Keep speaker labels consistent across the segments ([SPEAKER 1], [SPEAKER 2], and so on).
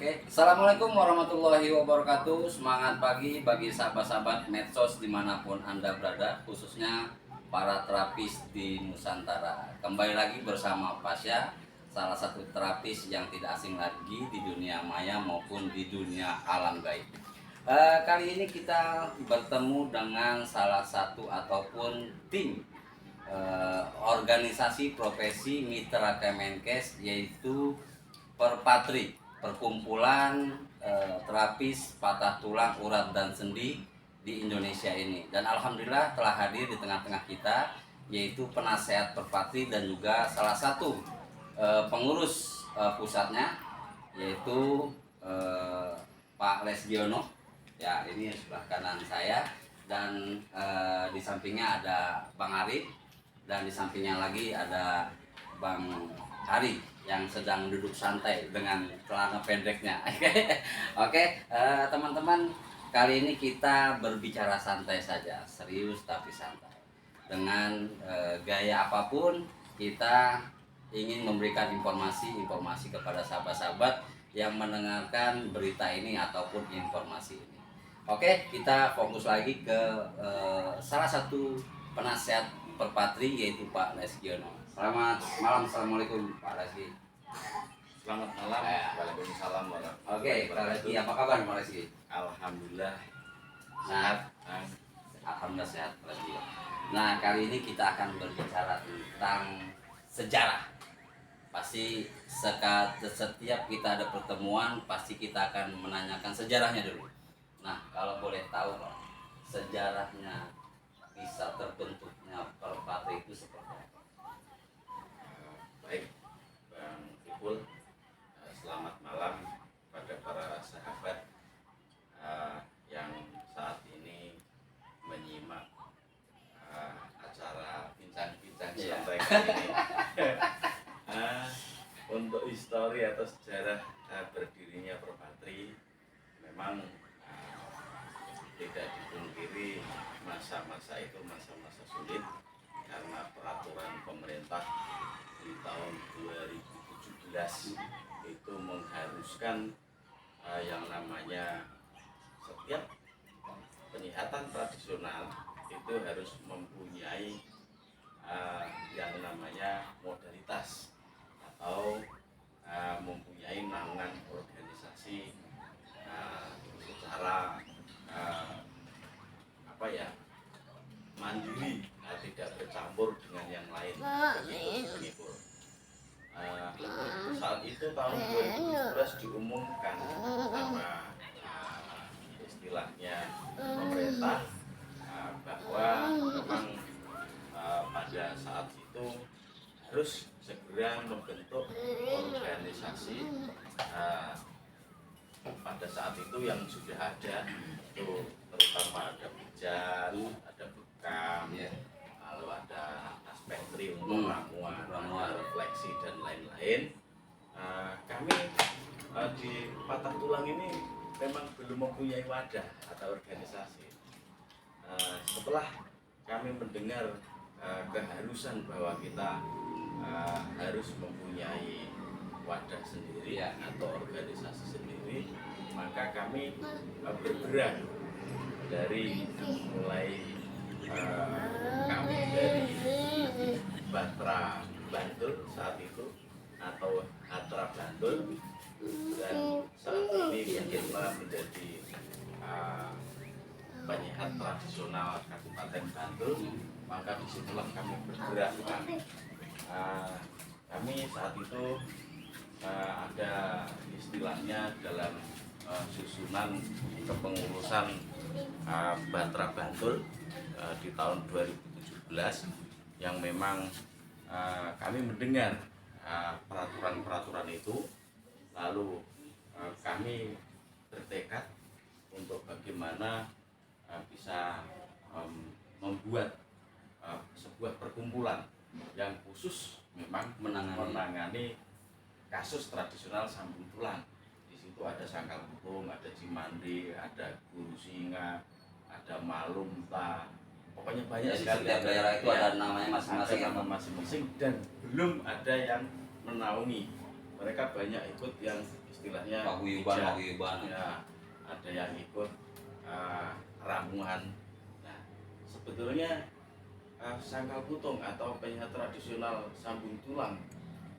[SPEAKER 1] Oke, Assalamualaikum warahmatullahi wabarakatuh. Semangat pagi bagi sahabat-sahabat medsos dimanapun Anda berada, khususnya para terapis di Nusantara. Kembali lagi bersama Pasya, salah satu terapis yang tidak asing lagi di dunia maya maupun di dunia alam gaib. Kali ini kita bertemu dengan salah satu ataupun tim organisasi profesi mitra Kemenkes, yaitu Perpatri, perkumpulan terapis patah tulang, urat dan sendi di Indonesia ini. Dan alhamdulillah telah hadir di tengah-tengah kita, yaitu penasehat Perpatri dan juga salah satu pengurus pusatnya, yaitu Pak Lesgiono. Ya, ini sebelah kanan saya, dan di sampingnya ada Bang Arif, dan di sampingnya lagi ada Bang Hari yang sedang duduk santai dengan celana pendeknya. Oke, teman-teman, kali ini kita berbicara santai saja, serius tapi santai. Dengan gaya apapun, kita ingin memberikan informasi kepada sahabat-sahabat yang mendengarkan berita ini ataupun informasi ini. Oke, kita fokus lagi ke salah satu penasehat Perpatri, yaitu Pak Lesgiono. Selamat malam, assalamualaikum Pak Lesgi.
[SPEAKER 2] Selamat malam. Waalaikumsalam warahmatullahi
[SPEAKER 1] Oke, Pak Lesgi, apa kabar Pak Lesgi?
[SPEAKER 2] Alhamdulillah
[SPEAKER 1] Sehat.
[SPEAKER 2] sehat.
[SPEAKER 1] Alhamdulillah sehat Pak Lesgi. Nah, kali ini kita akan berbicara tentang sejarah. Pasti setiap kita ada pertemuan, pasti kita akan menanyakan sejarahnya dulu. Nah, kalau boleh tahu Pak, sejarahnya bisa terbentuknya Perpatri itu seperti apa?
[SPEAKER 2] Baik, Bang Ipul. Selamat malam pada para sahabat yang saat ini menyimak acara bincang-bincang santai kali ini. Untuk histori atau sejarah berdirinya Perpatri, memang tidak dipungkiri masa-masa itu masa-masa sulit karena peraturan pemerintah di tahun 2017 itu mengharuskan yang namanya setiap penyihatan tradisional itu harus mempunyai yang namanya modalitas atau mempunyai naungan organisasi secara mandiri, tidak bercampur dengan yang lain. Begitu. Saat itu tahun 2017 diumumkan sama istilahnya pemerintah bahwa memang pada saat itu harus segera membentuk organisasi pada saat itu yang sudah ada, itu terutama ada Bijan, ada Bekam, lalu ada Aspektri untuk ramuan, refleksi dan lain-lain. Kami di patah tulang ini memang belum mempunyai wadah atau organisasi. Setelah kami mendengar keharusan bahwa kita harus mempunyai wadah sendiri atau organisasi sendiri, maka kami bergerak dari mulai kami dari Batra Bantul saat itu atau Hatra Bantul, dan saat ini kita menjadi penyihat tradisional Kabupaten Bantul. Maka disitulah kami bergerak. Kami saat itu ada istilahnya dalam susunan kepengurusan Batra Bantul di tahun 2017 yang memang kami mendengar peraturan-peraturan itu, lalu kami bertekad untuk bagaimana bisa membuat sebuah perkumpulan yang khusus memang menangani kasus tradisional sambung tulang. Di situ ada Sangkal Hukum, ada Cimandi, ada Guru Singa, ada Malumta, pokoknya banyak sekali.
[SPEAKER 1] Setiap daerah itu ada namanya masing-masing.
[SPEAKER 2] Ada nama masing-masing dan belum ada yang menaungi mereka banyak ikut yang istilahnya
[SPEAKER 1] paguyuban
[SPEAKER 2] ya, ada yang ikut ramuan. Nah, sebetulnya sangkal putung atau penyiar tradisional sambung tulang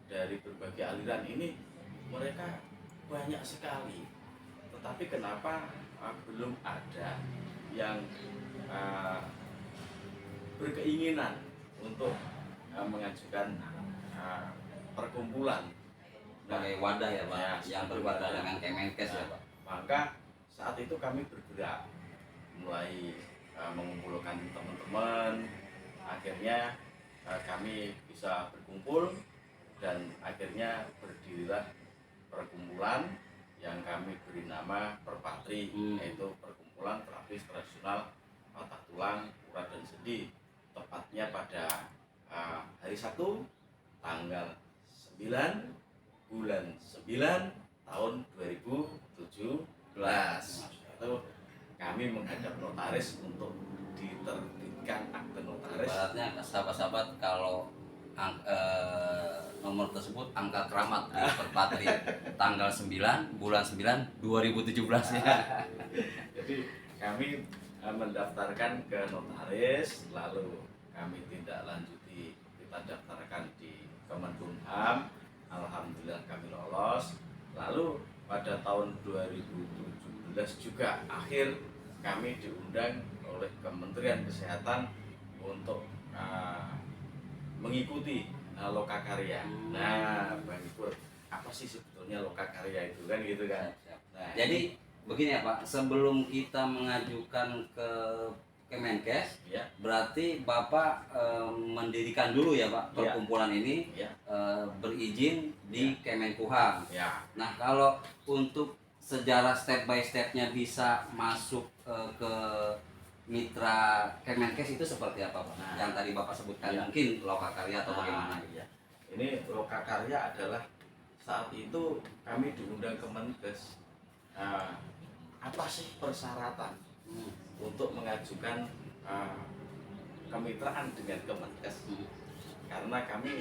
[SPEAKER 2] dari berbagai aliran ini mereka banyak sekali, tetapi kenapa belum ada yang berkeinginan untuk mengajukan perkumpulan
[SPEAKER 1] sebagai wadah ya Pak,
[SPEAKER 2] ya,
[SPEAKER 1] yang
[SPEAKER 2] sebagai
[SPEAKER 1] berwadah
[SPEAKER 2] wadah.
[SPEAKER 1] dengan Kemenkes ya Pak.
[SPEAKER 2] Maka saat itu kami bergerak mulai mengumpulkan teman-teman, akhirnya kami bisa berkumpul dan akhirnya berdirilah perkumpulan yang kami beri nama Perpatri, yaitu Perkumpulan Terapis Tradisional Patah Tulang, Urat dan Sendi, tepatnya pada hari Sabtu tanggal 9 bulan 9 tahun 2017. Itu kami menghadap notaris untuk diterbitkan akte notaris.
[SPEAKER 1] Ibaratnya sahabat-sahabat, kalau nomor tersebut angka keramat di Perpatri tanggal 9 bulan 9 2017 ya.
[SPEAKER 2] Jadi kami mendaftarkan ke notaris, lalu kami tindak lanjuti, kita daftarkan di Kemenkumham. Alhamdulillah kami lolos. Lalu pada tahun 2017 juga akhir kami diundang oleh Kementerian Kesehatan untuk mengikuti lokakarya. Nah, Bang Ipul, apa sih sebetulnya lokakarya itu kan gitu kan? Nah,
[SPEAKER 1] Jadi begini ya Pak, sebelum kita mengajukan ke Kemenkes,
[SPEAKER 2] ya,
[SPEAKER 1] berarti Bapak mendirikan dulu ya Pak perkumpulan ini,
[SPEAKER 2] ya,
[SPEAKER 1] berizin di Kemenkumham.
[SPEAKER 2] ya.
[SPEAKER 1] Nah, kalau untuk sejarah step by stepnya bisa masuk ke mitra Kemenkes itu seperti apa Pak?
[SPEAKER 2] Nah,
[SPEAKER 1] yang tadi Bapak sebutkan,
[SPEAKER 2] ya.
[SPEAKER 1] mungkin lokakarya atau bagaimana?
[SPEAKER 2] Ya. Ini lokakarya adalah saat itu kami diundang Kemenkes. Apa sih persyaratan untuk mengajukan kemitraan dengan Kemenkes? Karena kami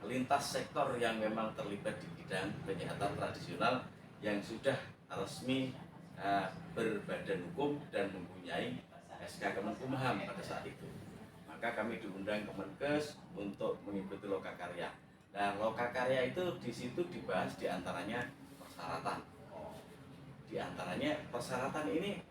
[SPEAKER 2] lintas sektor yang memang terlibat di bidang penyihatan tradisional yang sudah resmi berbadan hukum dan mempunyai SK Kemenkumham pada saat itu. Maka kami diundang Kemenkes untuk mengikuti lokakarya. Nah, lokakarya itu di situ dibahas diantaranya persyaratan. Di antaranya persyaratan ini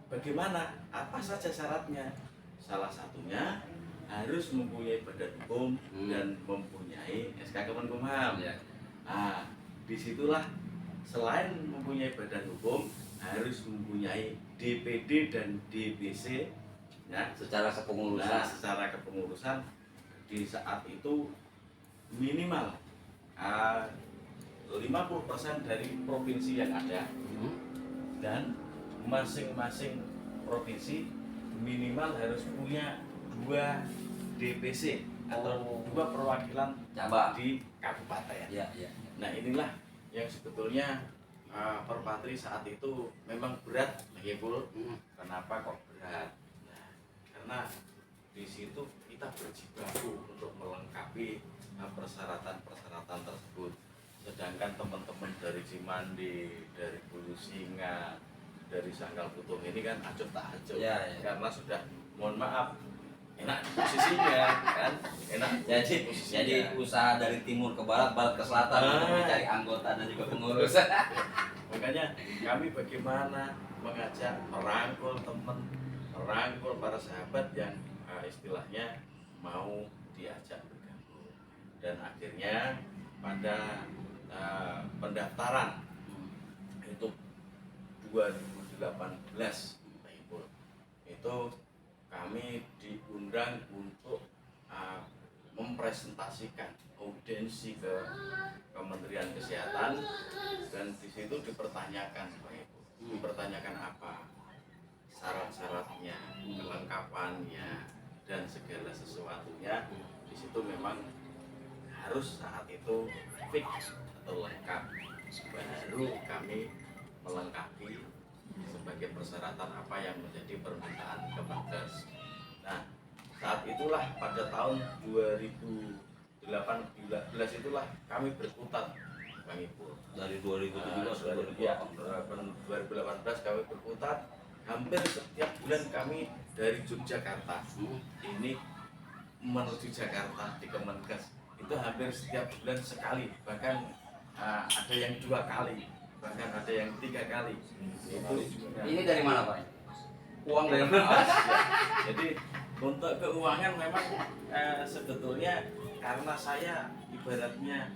[SPEAKER 2] bagaimana? Apa saja syaratnya? Salah satunya harus mempunyai badan hukum dan mempunyai SK Kemenkumham.
[SPEAKER 1] Ya.
[SPEAKER 2] Nah, disitulah selain mempunyai badan hukum harus mempunyai DPD dan DBC. Ya,
[SPEAKER 1] Secara kepengurusan.
[SPEAKER 2] nah, secara kepengurusan di saat itu minimal 50% dari provinsi yang ada, dan masing-masing provinsi minimal harus punya 2 DPC atau 2 perwakilan
[SPEAKER 1] Cabang
[SPEAKER 2] di kabupaten.
[SPEAKER 1] Ya, ya.
[SPEAKER 2] Nah, inilah yang sebetulnya Perpatri saat itu memang berat, ya Bu. Kenapa kok berat? Nah, karena di situ kita berjibaku untuk melengkapi persyaratan-persyaratan tersebut. Sedangkan teman-teman dari Cimandi, dari Hulu Singa, dari Sangkal Putung ini kan acuh tak acuh,
[SPEAKER 1] Ya, ya.
[SPEAKER 2] karena sudah, mohon maaf, enak posisinya kan, enak.
[SPEAKER 1] Jadi usaha dari timur ke barat, barat ke selatan untuk mencari anggota dan juga pengurus.
[SPEAKER 2] Makanya kami bagaimana mengajak, merangkul teman, merangkul para sahabat yang istilahnya mau diajak bergabung. Dan akhirnya pada pendaftaran itu 2018 itu kami diundang untuk mempresentasikan audiensi ke Kementerian Kesehatan, dan di situ dipertanyakan, Pak Ibu, dipertanyakan apa syarat-syaratnya, kelengkapannya, dan segala sesuatunya. Di situ memang harus saat itu fix atau lengkap, baru kami melengkapi sebagai persyaratan apa yang menjadi permintaan Kemenkes. Nah, saat itulah pada tahun 2017 2018 itulah kami berputar Bang Ipul.
[SPEAKER 1] Dari 2017 ke
[SPEAKER 2] 2018 kami berputar, hampir setiap bulan kami dari Yogyakarta ini menuju Jakarta di Kemenkes itu hampir setiap bulan sekali, bahkan ada yang 2 kali, bahkan ada yang 3 kali. Itu
[SPEAKER 1] Ini dari mana Pak? Uang dari mana?
[SPEAKER 2] Jadi untuk keuangan memang sebetulnya karena saya ibaratnya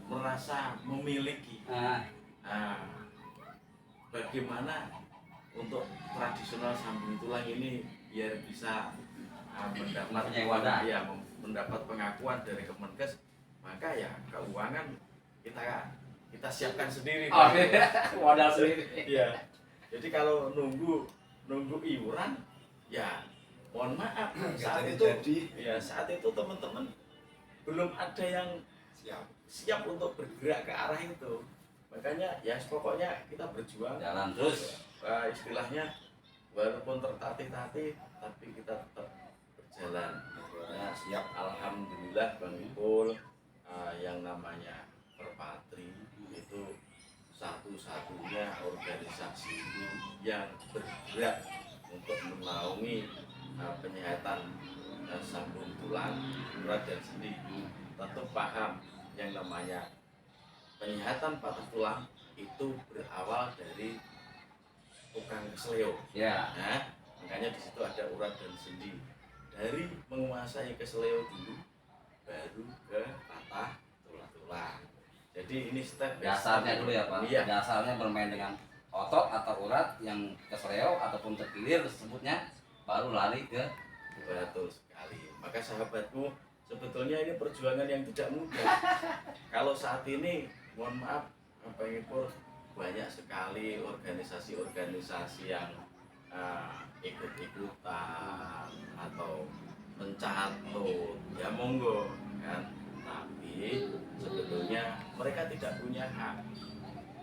[SPEAKER 2] merasa memiliki. Bagaimana untuk tradisional sambung tulang ini biar bisa mendapat pengakuan dari Kemenkes, maka ya keuangan kita siapkan sendiri.
[SPEAKER 1] Modal sendiri.
[SPEAKER 2] Iya. Jadi kalau nunggu iuran, ya mohon maaf saat itu teman-teman belum ada yang siap untuk bergerak ke arah itu. Makanya ya pokoknya kita berjuang
[SPEAKER 1] Jalan terus.
[SPEAKER 2] Istilahnya walaupun tertatih-tatih tapi kita tetap berjalan. Nah, siap. Alhamdulillah Bang Ipul, yang namanya Perpatri itu satu-satunya organisasi yang bergerak untuk menaungi penyehatan sambung tulang, urat dan sendi. Tentu paham yang namanya penyehatan patah tulang itu berawal dari tukang kesleo.
[SPEAKER 1] Ya.
[SPEAKER 2] Nah, makanya di situ ada urat dan sendi. Dari menguasai kesleo dulu, baru ke patah tulang. Jadi ini step
[SPEAKER 1] Dasarnya dulu ya Pak.
[SPEAKER 2] Iya.
[SPEAKER 1] Dasarnya bermain dengan otot atau urat yang kesleo ataupun terkilir sebutnya, baru lari ke.
[SPEAKER 2] Betul sekali. Maka sahabatku, sebetulnya ini perjuangan yang tidak mudah. Kalau saat ini, mohon maaf, Bang Ipul, banyak sekali organisasi-organisasi yang ikut-ikutan atau mencatut, ya monggo kan. Tapi sebetulnya mereka tidak punya hak,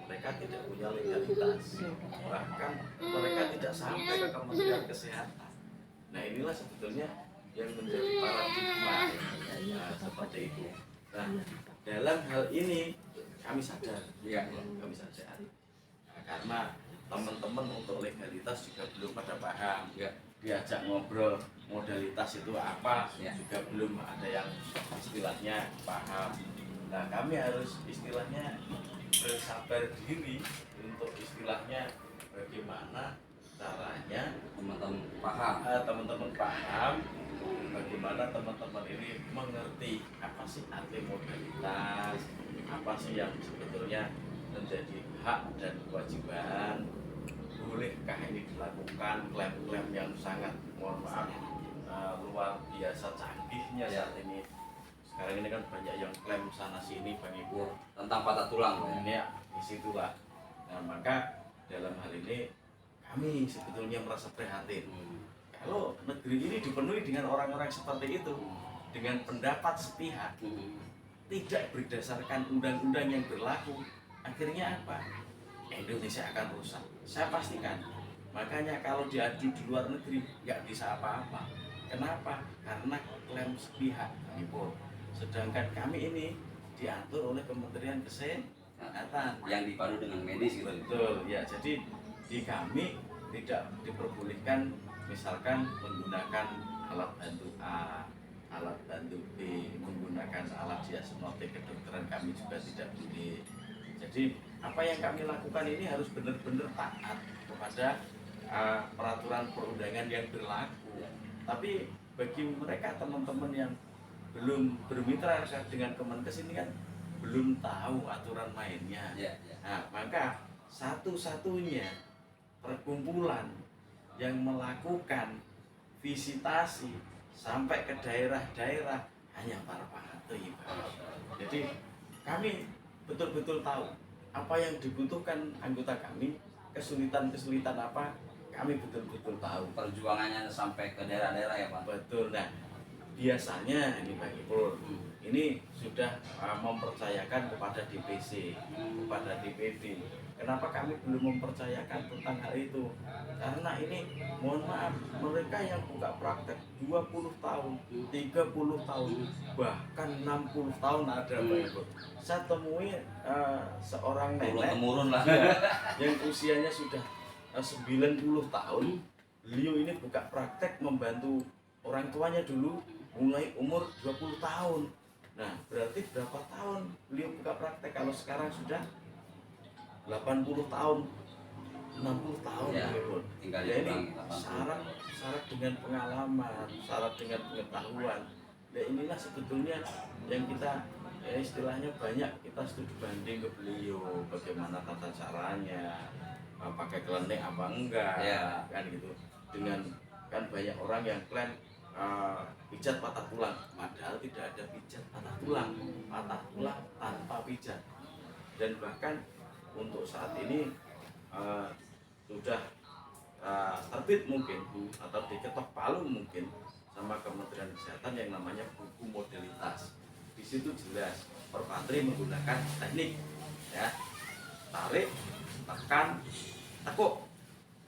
[SPEAKER 2] mereka tidak punya legalitas, bahkan mereka tidak sampai ke Kementerian Kesehatan. Nah inilah sebetulnya yang menjadi paradigma seperti itu. Nah dalam hal ini kami sadar, kami sadar. Nah, karena teman-teman untuk legalitas juga belum pada paham. Diajak ngobrol modalitas itu apa, juga belum ada yang istilahnya paham. Nah kami harus istilahnya bersabar diri untuk istilahnya bagaimana caranya teman-teman paham bagaimana teman-teman ini mengerti apa sih arti modalitas, apa sih yang sebetulnya menjadi hak dan kewajiban, bolehkah ini dilakukan, klaim-klaim yang sangat mohon maaf luar biasa canggihnya saat ini. Sekarang ini kan banyak yang klaim sana sini Bang Ipul
[SPEAKER 1] Tentang patah tulang.
[SPEAKER 2] ini ya disitulah. Nah maka dalam hal ini kami sebetulnya merasa prihatin kalau negeri ini dipenuhi dengan orang-orang seperti itu, dengan pendapat sepihak, tidak berdasarkan undang-undang yang berlaku. Akhirnya apa? Indonesia akan rusak, saya pastikan. Makanya kalau diadu di luar negeri nggak bisa apa-apa. Kenapa? Karena klaim sepihak Ipul. Sedangkan kami ini diatur oleh Kementerian Kesehatan
[SPEAKER 1] yang dipadu dengan medis gitu.
[SPEAKER 2] Betul ya. Jadi di kami tidak diperbolehkan misalkan menggunakan alat bantu A, alat bantu B, menggunakan alat diagnostik kedokteran kami juga tidak boleh. Jadi apa yang kami lakukan ini harus benar-benar taat kepada peraturan perundangan yang berlaku. Tapi bagi mereka teman-teman yang belum bermitra dengan Kemenkes ini kan belum tahu aturan mainnya. Nah, maka satu-satunya perkumpulan yang melakukan visitasi sampai ke daerah-daerah hanya para Perpatri. Jadi kami betul-betul tahu apa yang dibutuhkan anggota kami, kesulitan-kesulitan apa, kami betul-betul tahu.
[SPEAKER 1] Perjuangannya sampai ke daerah-daerah ya Pak.
[SPEAKER 2] Betul. Nah biasanya ini Bang Ipul ini sudah mempercayakan kepada DPC, kepada DPD. Kenapa kami belum mempercayakan tentang hal itu? Karena ini, mohon maaf, mereka yang buka praktek 20 tahun, 30 tahun, bahkan 60 tahun ada Pak Ibu. Saya temui seorang
[SPEAKER 1] turun
[SPEAKER 2] nenek
[SPEAKER 1] temurun lah.
[SPEAKER 2] yang usianya sudah 90 tahun. Beliau ini buka praktek membantu orang tuanya dulu mulai umur 20 tahun. Nah, berarti berapa tahun beliau buka praktek kalau sekarang sudah 80 tahun, 60 tahun
[SPEAKER 1] Ya,
[SPEAKER 2] Beliau.
[SPEAKER 1] tinggal
[SPEAKER 2] Ya ini
[SPEAKER 1] dikurangi 80.
[SPEAKER 2] syarat dengan pengalaman, syarat dengan pengetahuan. Ya inilah sebetulnya yang kita istilahnya banyak kita studi banding ke beliau, bagaimana tata caranya, pakai kelendek apa enggak,
[SPEAKER 1] Ya.
[SPEAKER 2] kan gitu. Dengan kan banyak orang yang klaim pijat patah tulang, padahal tidak ada pijat patah tulang tanpa pijat. Dan bahkan untuk saat ini sudah terbit mungkin atau diketok palu mungkin sama Kementerian Kesehatan yang namanya buku modalitas. Di situ jelas perpatri menggunakan teknik ya, tarik, tekan, tekuk.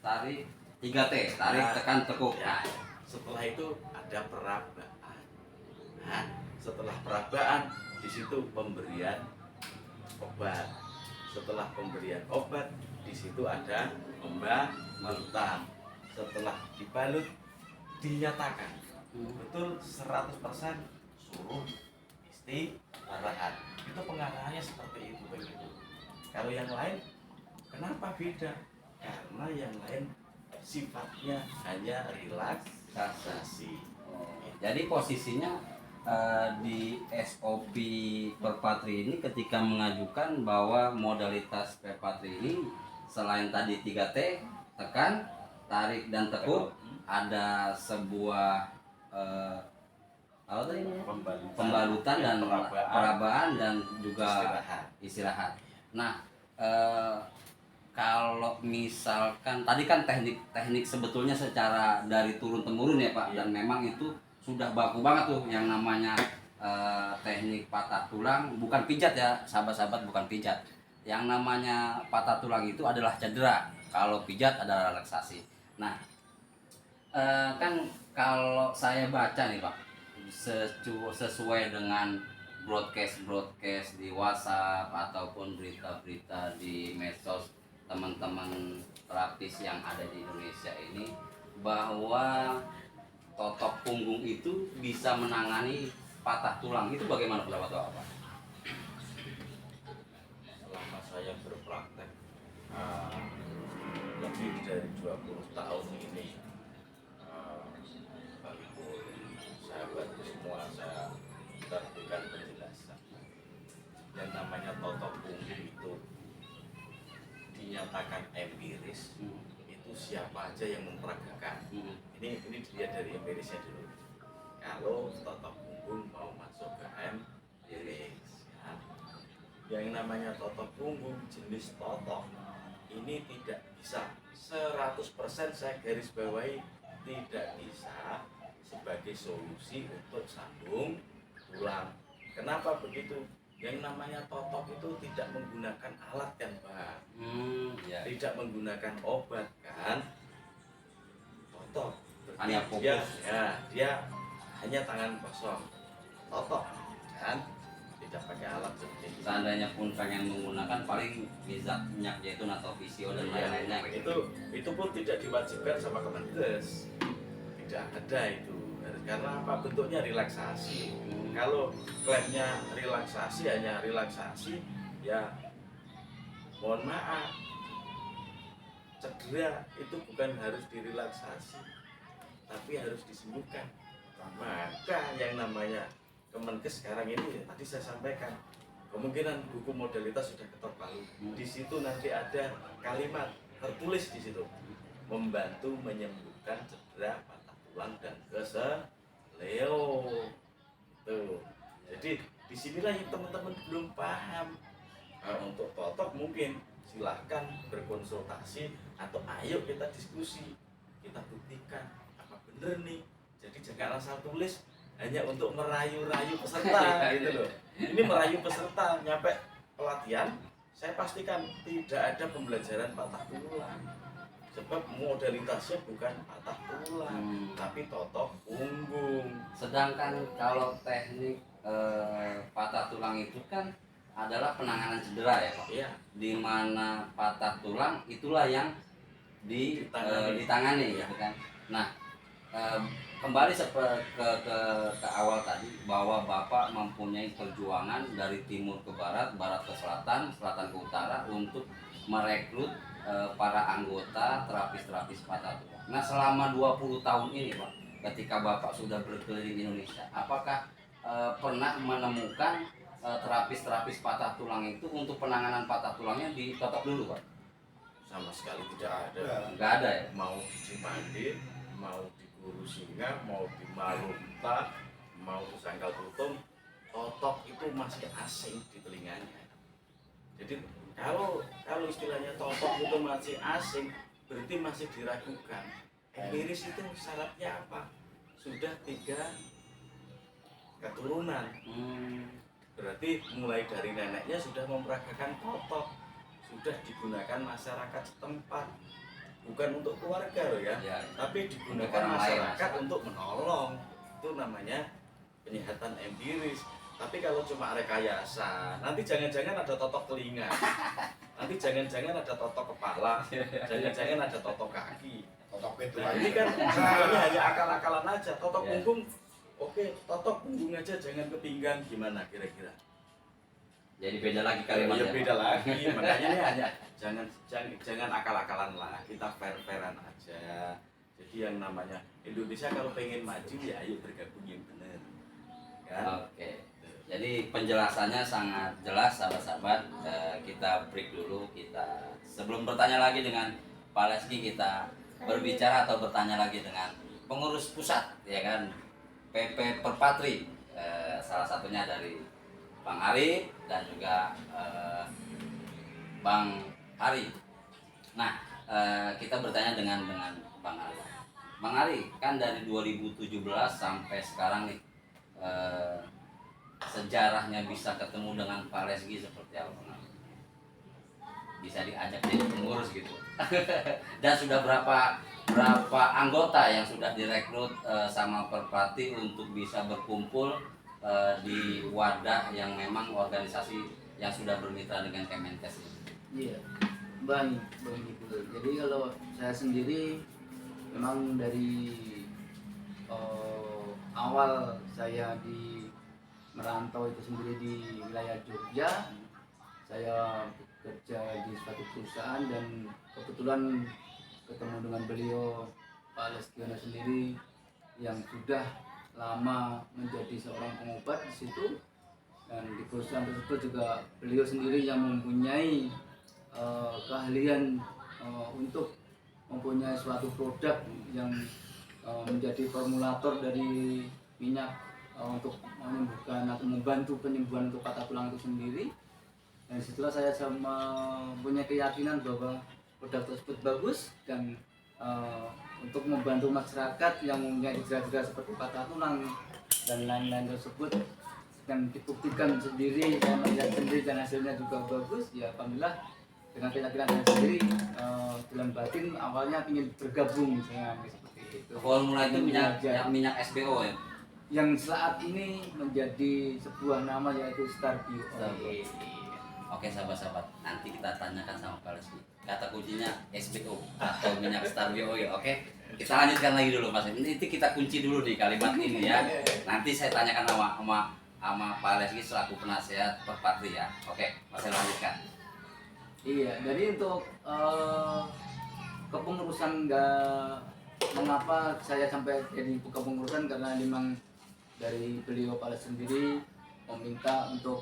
[SPEAKER 1] Tarik 3T, tarik,
[SPEAKER 2] Nah,
[SPEAKER 1] tekan, tekuk.
[SPEAKER 2] ya. Setelah itu ada perabaan. Nah, setelah perabaan di situ pemberian obat. Setelah pemberian obat di situ ada pembalutan. Setelah dibalut dinyatakan betul 100% suruh istirahat. Itu pengarahannya seperti itu begitu. Kalau yang lain kenapa beda? Karena yang lain sifatnya hanya relaksasi.
[SPEAKER 1] Jadi posisinya di SOP Perpatri ini ketika mengajukan bahwa modalitas Perpatri ini selain tadi 3T, tekan, tarik dan tekuk, ada sebuah apa tadi namanya? Pembalutan dan perabaan dan juga istirahat. Nah, kalau misalkan tadi kan teknik sebetulnya secara dari turun temurun ya Pak, dan memang itu sudah baku banget tuh yang namanya teknik patah tulang, bukan pijat ya sahabat-sahabat, bukan pijat. Yang namanya patah tulang itu adalah cedera, kalau pijat adalah relaksasi. Nah, kan kalau saya baca nih Pak, sesuai dengan broadcast di WhatsApp ataupun berita-berita di medsos teman-teman terapis yang ada di Indonesia ini, bahwa totok punggung itu bisa menangani patah tulang. Itu bagaimana pendapat Bapak?
[SPEAKER 2] Selama saya berpraktek lebih dari 20 tahun ini, Bapak Ibu, sahabat semua, saya berikan penjelasan. Yang namanya totok punggung itu dinyatakan empiris, itu siapa aja yang memperagakan. Ini dilihat dari empirisnya dulu. Kalau totok punggung mau masuk ke empiris, ya. Yang namanya totok punggung jenis totok ini tidak bisa 100% saya garis bawahi, tidak bisa sebagai solusi untuk sambung tulang. Kenapa begitu? Yang namanya totok itu tidak menggunakan alat kan Pak,
[SPEAKER 1] Ya.
[SPEAKER 2] tidak menggunakan obat kan. Totok
[SPEAKER 1] Hanya
[SPEAKER 2] dia,
[SPEAKER 1] fokus.
[SPEAKER 2] ya, dia hanya tangan kosong, totok kan, tidak pakai alat seperti itu.
[SPEAKER 1] Seandainya pun pengen menggunakan paling bisa minyak zaitun atau visio dan lain-lainnya gitu.
[SPEAKER 2] Itu pun tidak diwajibkan sama Kemenkes, tidak ada itu. Karena apa? Bentuknya relaksasi. Kalau klaimnya relaksasi, hanya relaksasi, ya mohon maaf, cedera itu bukan harus direlaksasi, tapi harus disembuhkan. Maka yang namanya Kemenkes sekarang ini, tadi saya sampaikan, kemungkinan buku modalitas sudah ketok palu. Di situ nanti ada kalimat tertulis di situ, membantu menyembuhkan cedera patah tulang dan keseleo. Tuh. Jadi disinilah yang teman-teman belum paham. Untuk totok mungkin silahkan berkonsultasi atau ayo kita diskusi, kita buktikan apa bener nih. Jadi jangan asal tulis hanya untuk merayu-rayu peserta gitu loh. Ini merayu peserta, nyampe pelatihan saya pastikan tidak ada pembelajaran patah tulang. Sebab modalitasnya bukan patah tulang, tapi totok punggung.
[SPEAKER 1] Sedangkan kalau teknik patah tulang itu kan adalah penanganan cedera ya Pak.
[SPEAKER 2] Iya,
[SPEAKER 1] Di mana patah tulang itulah yang ditangani
[SPEAKER 2] Iya.
[SPEAKER 1] gitu kan. Nah, kembali ke awal tadi bahwa Bapak mempunyai perjuangan dari timur ke barat, barat ke selatan, selatan ke utara untuk merekrut para anggota terapis-terapis patah tulang. Nah, selama 20 tahun ini Pak, ketika Bapak sudah berkeliling Indonesia, apakah pernah menemukan terapis-terapis patah tulang itu untuk penanganan patah tulangnya ditotok dulu Pak?
[SPEAKER 2] sama sekali tidak ada.
[SPEAKER 1] Nggak ada ya?
[SPEAKER 2] Mau di Cimandit, mau di Guru Singa, mau di Malumta, mau di Sangkal Tutung, totok itu masih asing di telinganya. Jadi kalau istilahnya totok itu masih asing, berarti masih diragukan. Empiris itu syaratnya apa? Sudah 3 keturunan. Berarti mulai dari neneknya sudah memperagakan totok, sudah digunakan masyarakat setempat, bukan untuk keluarga loh ya,
[SPEAKER 1] Ya.
[SPEAKER 2] tapi
[SPEAKER 1] Untuk
[SPEAKER 2] digunakan
[SPEAKER 1] orang lain,
[SPEAKER 2] masyarakat untuk menolong. Itu namanya penyihatan empiris. Tapi kalau cuma rekayasa, nanti jangan-jangan ada totok telinga, nanti jangan-jangan ada totok kepala, jangan-jangan ada totok kaki.
[SPEAKER 3] Totok itu
[SPEAKER 2] Nah
[SPEAKER 3] aja.
[SPEAKER 2] ini kan sebenarnya hanya akal-akalan aja. Totok
[SPEAKER 1] Ya.
[SPEAKER 2] punggung, oke, totok punggung aja, jangan ke pinggang, gimana kira-kira?
[SPEAKER 1] Jadi beda lagi kalimat
[SPEAKER 2] Ya
[SPEAKER 1] ya,
[SPEAKER 2] beda
[SPEAKER 1] Pak?
[SPEAKER 2] lagi, makanya ini hanya jangan akal-akalan lah, kita fair-fairan aja. Jadi yang namanya Indonesia kalau pengen maju ya ayo bergabung yang benar, kan?
[SPEAKER 1] Oke. Jadi penjelasannya sangat jelas sahabat-sahabat. Kita break dulu. Kita sebelum bertanya lagi dengan Pak Leski, kita berbicara atau bertanya lagi dengan pengurus pusat ya kan, PP Perpatri, salah satunya dari Bang Ari dan juga Bang Ari. Nah, kita bertanya dengan Bang Ari. Bang Ari, kan dari 2017 sampai sekarang nih, sejarahnya bisa ketemu dengan Pak Leski seperti apa Bang Ari? Bisa diajak jadi pengurus gitu. Dan sudah berapa anggota yang sudah direkrut sama Perpati untuk bisa berkumpul di wadah yang memang organisasi yang sudah bermitra dengan Kemenkes ini?
[SPEAKER 4] Iya, banyak begitu. Jadi kalau saya sendiri memang dari awal saya di merantau itu sendiri di wilayah Jogja, saya bekerja di suatu perusahaan dan kebetulan ketemu dengan beliau Pak Leskiono sendiri yang sudah lama menjadi seorang pengobat di situ, dan di perusahaan tersebut juga beliau sendiri yang mempunyai keahlian untuk mempunyai suatu produk yang menjadi formulator dari minyak untuk menyembuhkan atau membantu penyembuhan untuk patah tulang itu sendiri. Dan disitulah saya punya keyakinan bahwa produk tersebut bagus dan untuk membantu masyarakat yang mempunyai gejala-gejala seperti patah tulang dan lain-lain tersebut, dan dibuktikan sendiri, saya melihat sendiri dan hasilnya juga bagus. Ya alhamdulillah, dengan keyakinan saya sendiri dalam batin awalnya ingin bergabung dengan seperti itu.
[SPEAKER 1] Formula itu minyak
[SPEAKER 4] Belajar.
[SPEAKER 1] minyak SBO ya.
[SPEAKER 4] Yang saat ini menjadi sebuah nama yaitu Starbio.
[SPEAKER 1] Starbio. Oke sahabat-sahabat, nanti kita tanyakan sama Pak Leski. Kata kuncinya SBO atau minyak Starbio Oil. Oke, kita lanjutkan lagi dulu Mas. Ini kita kunci dulu nih kalimat ini ya. Nanti saya tanyakan sama Pak Leski selaku penasehat Perpatri ya. Oke, masih lanjutkan.
[SPEAKER 4] Iya, jadi untuk kepengurusan, mengapa saya sampai jadi kepengurusan, karena memang dari beliau Pak sendiri meminta untuk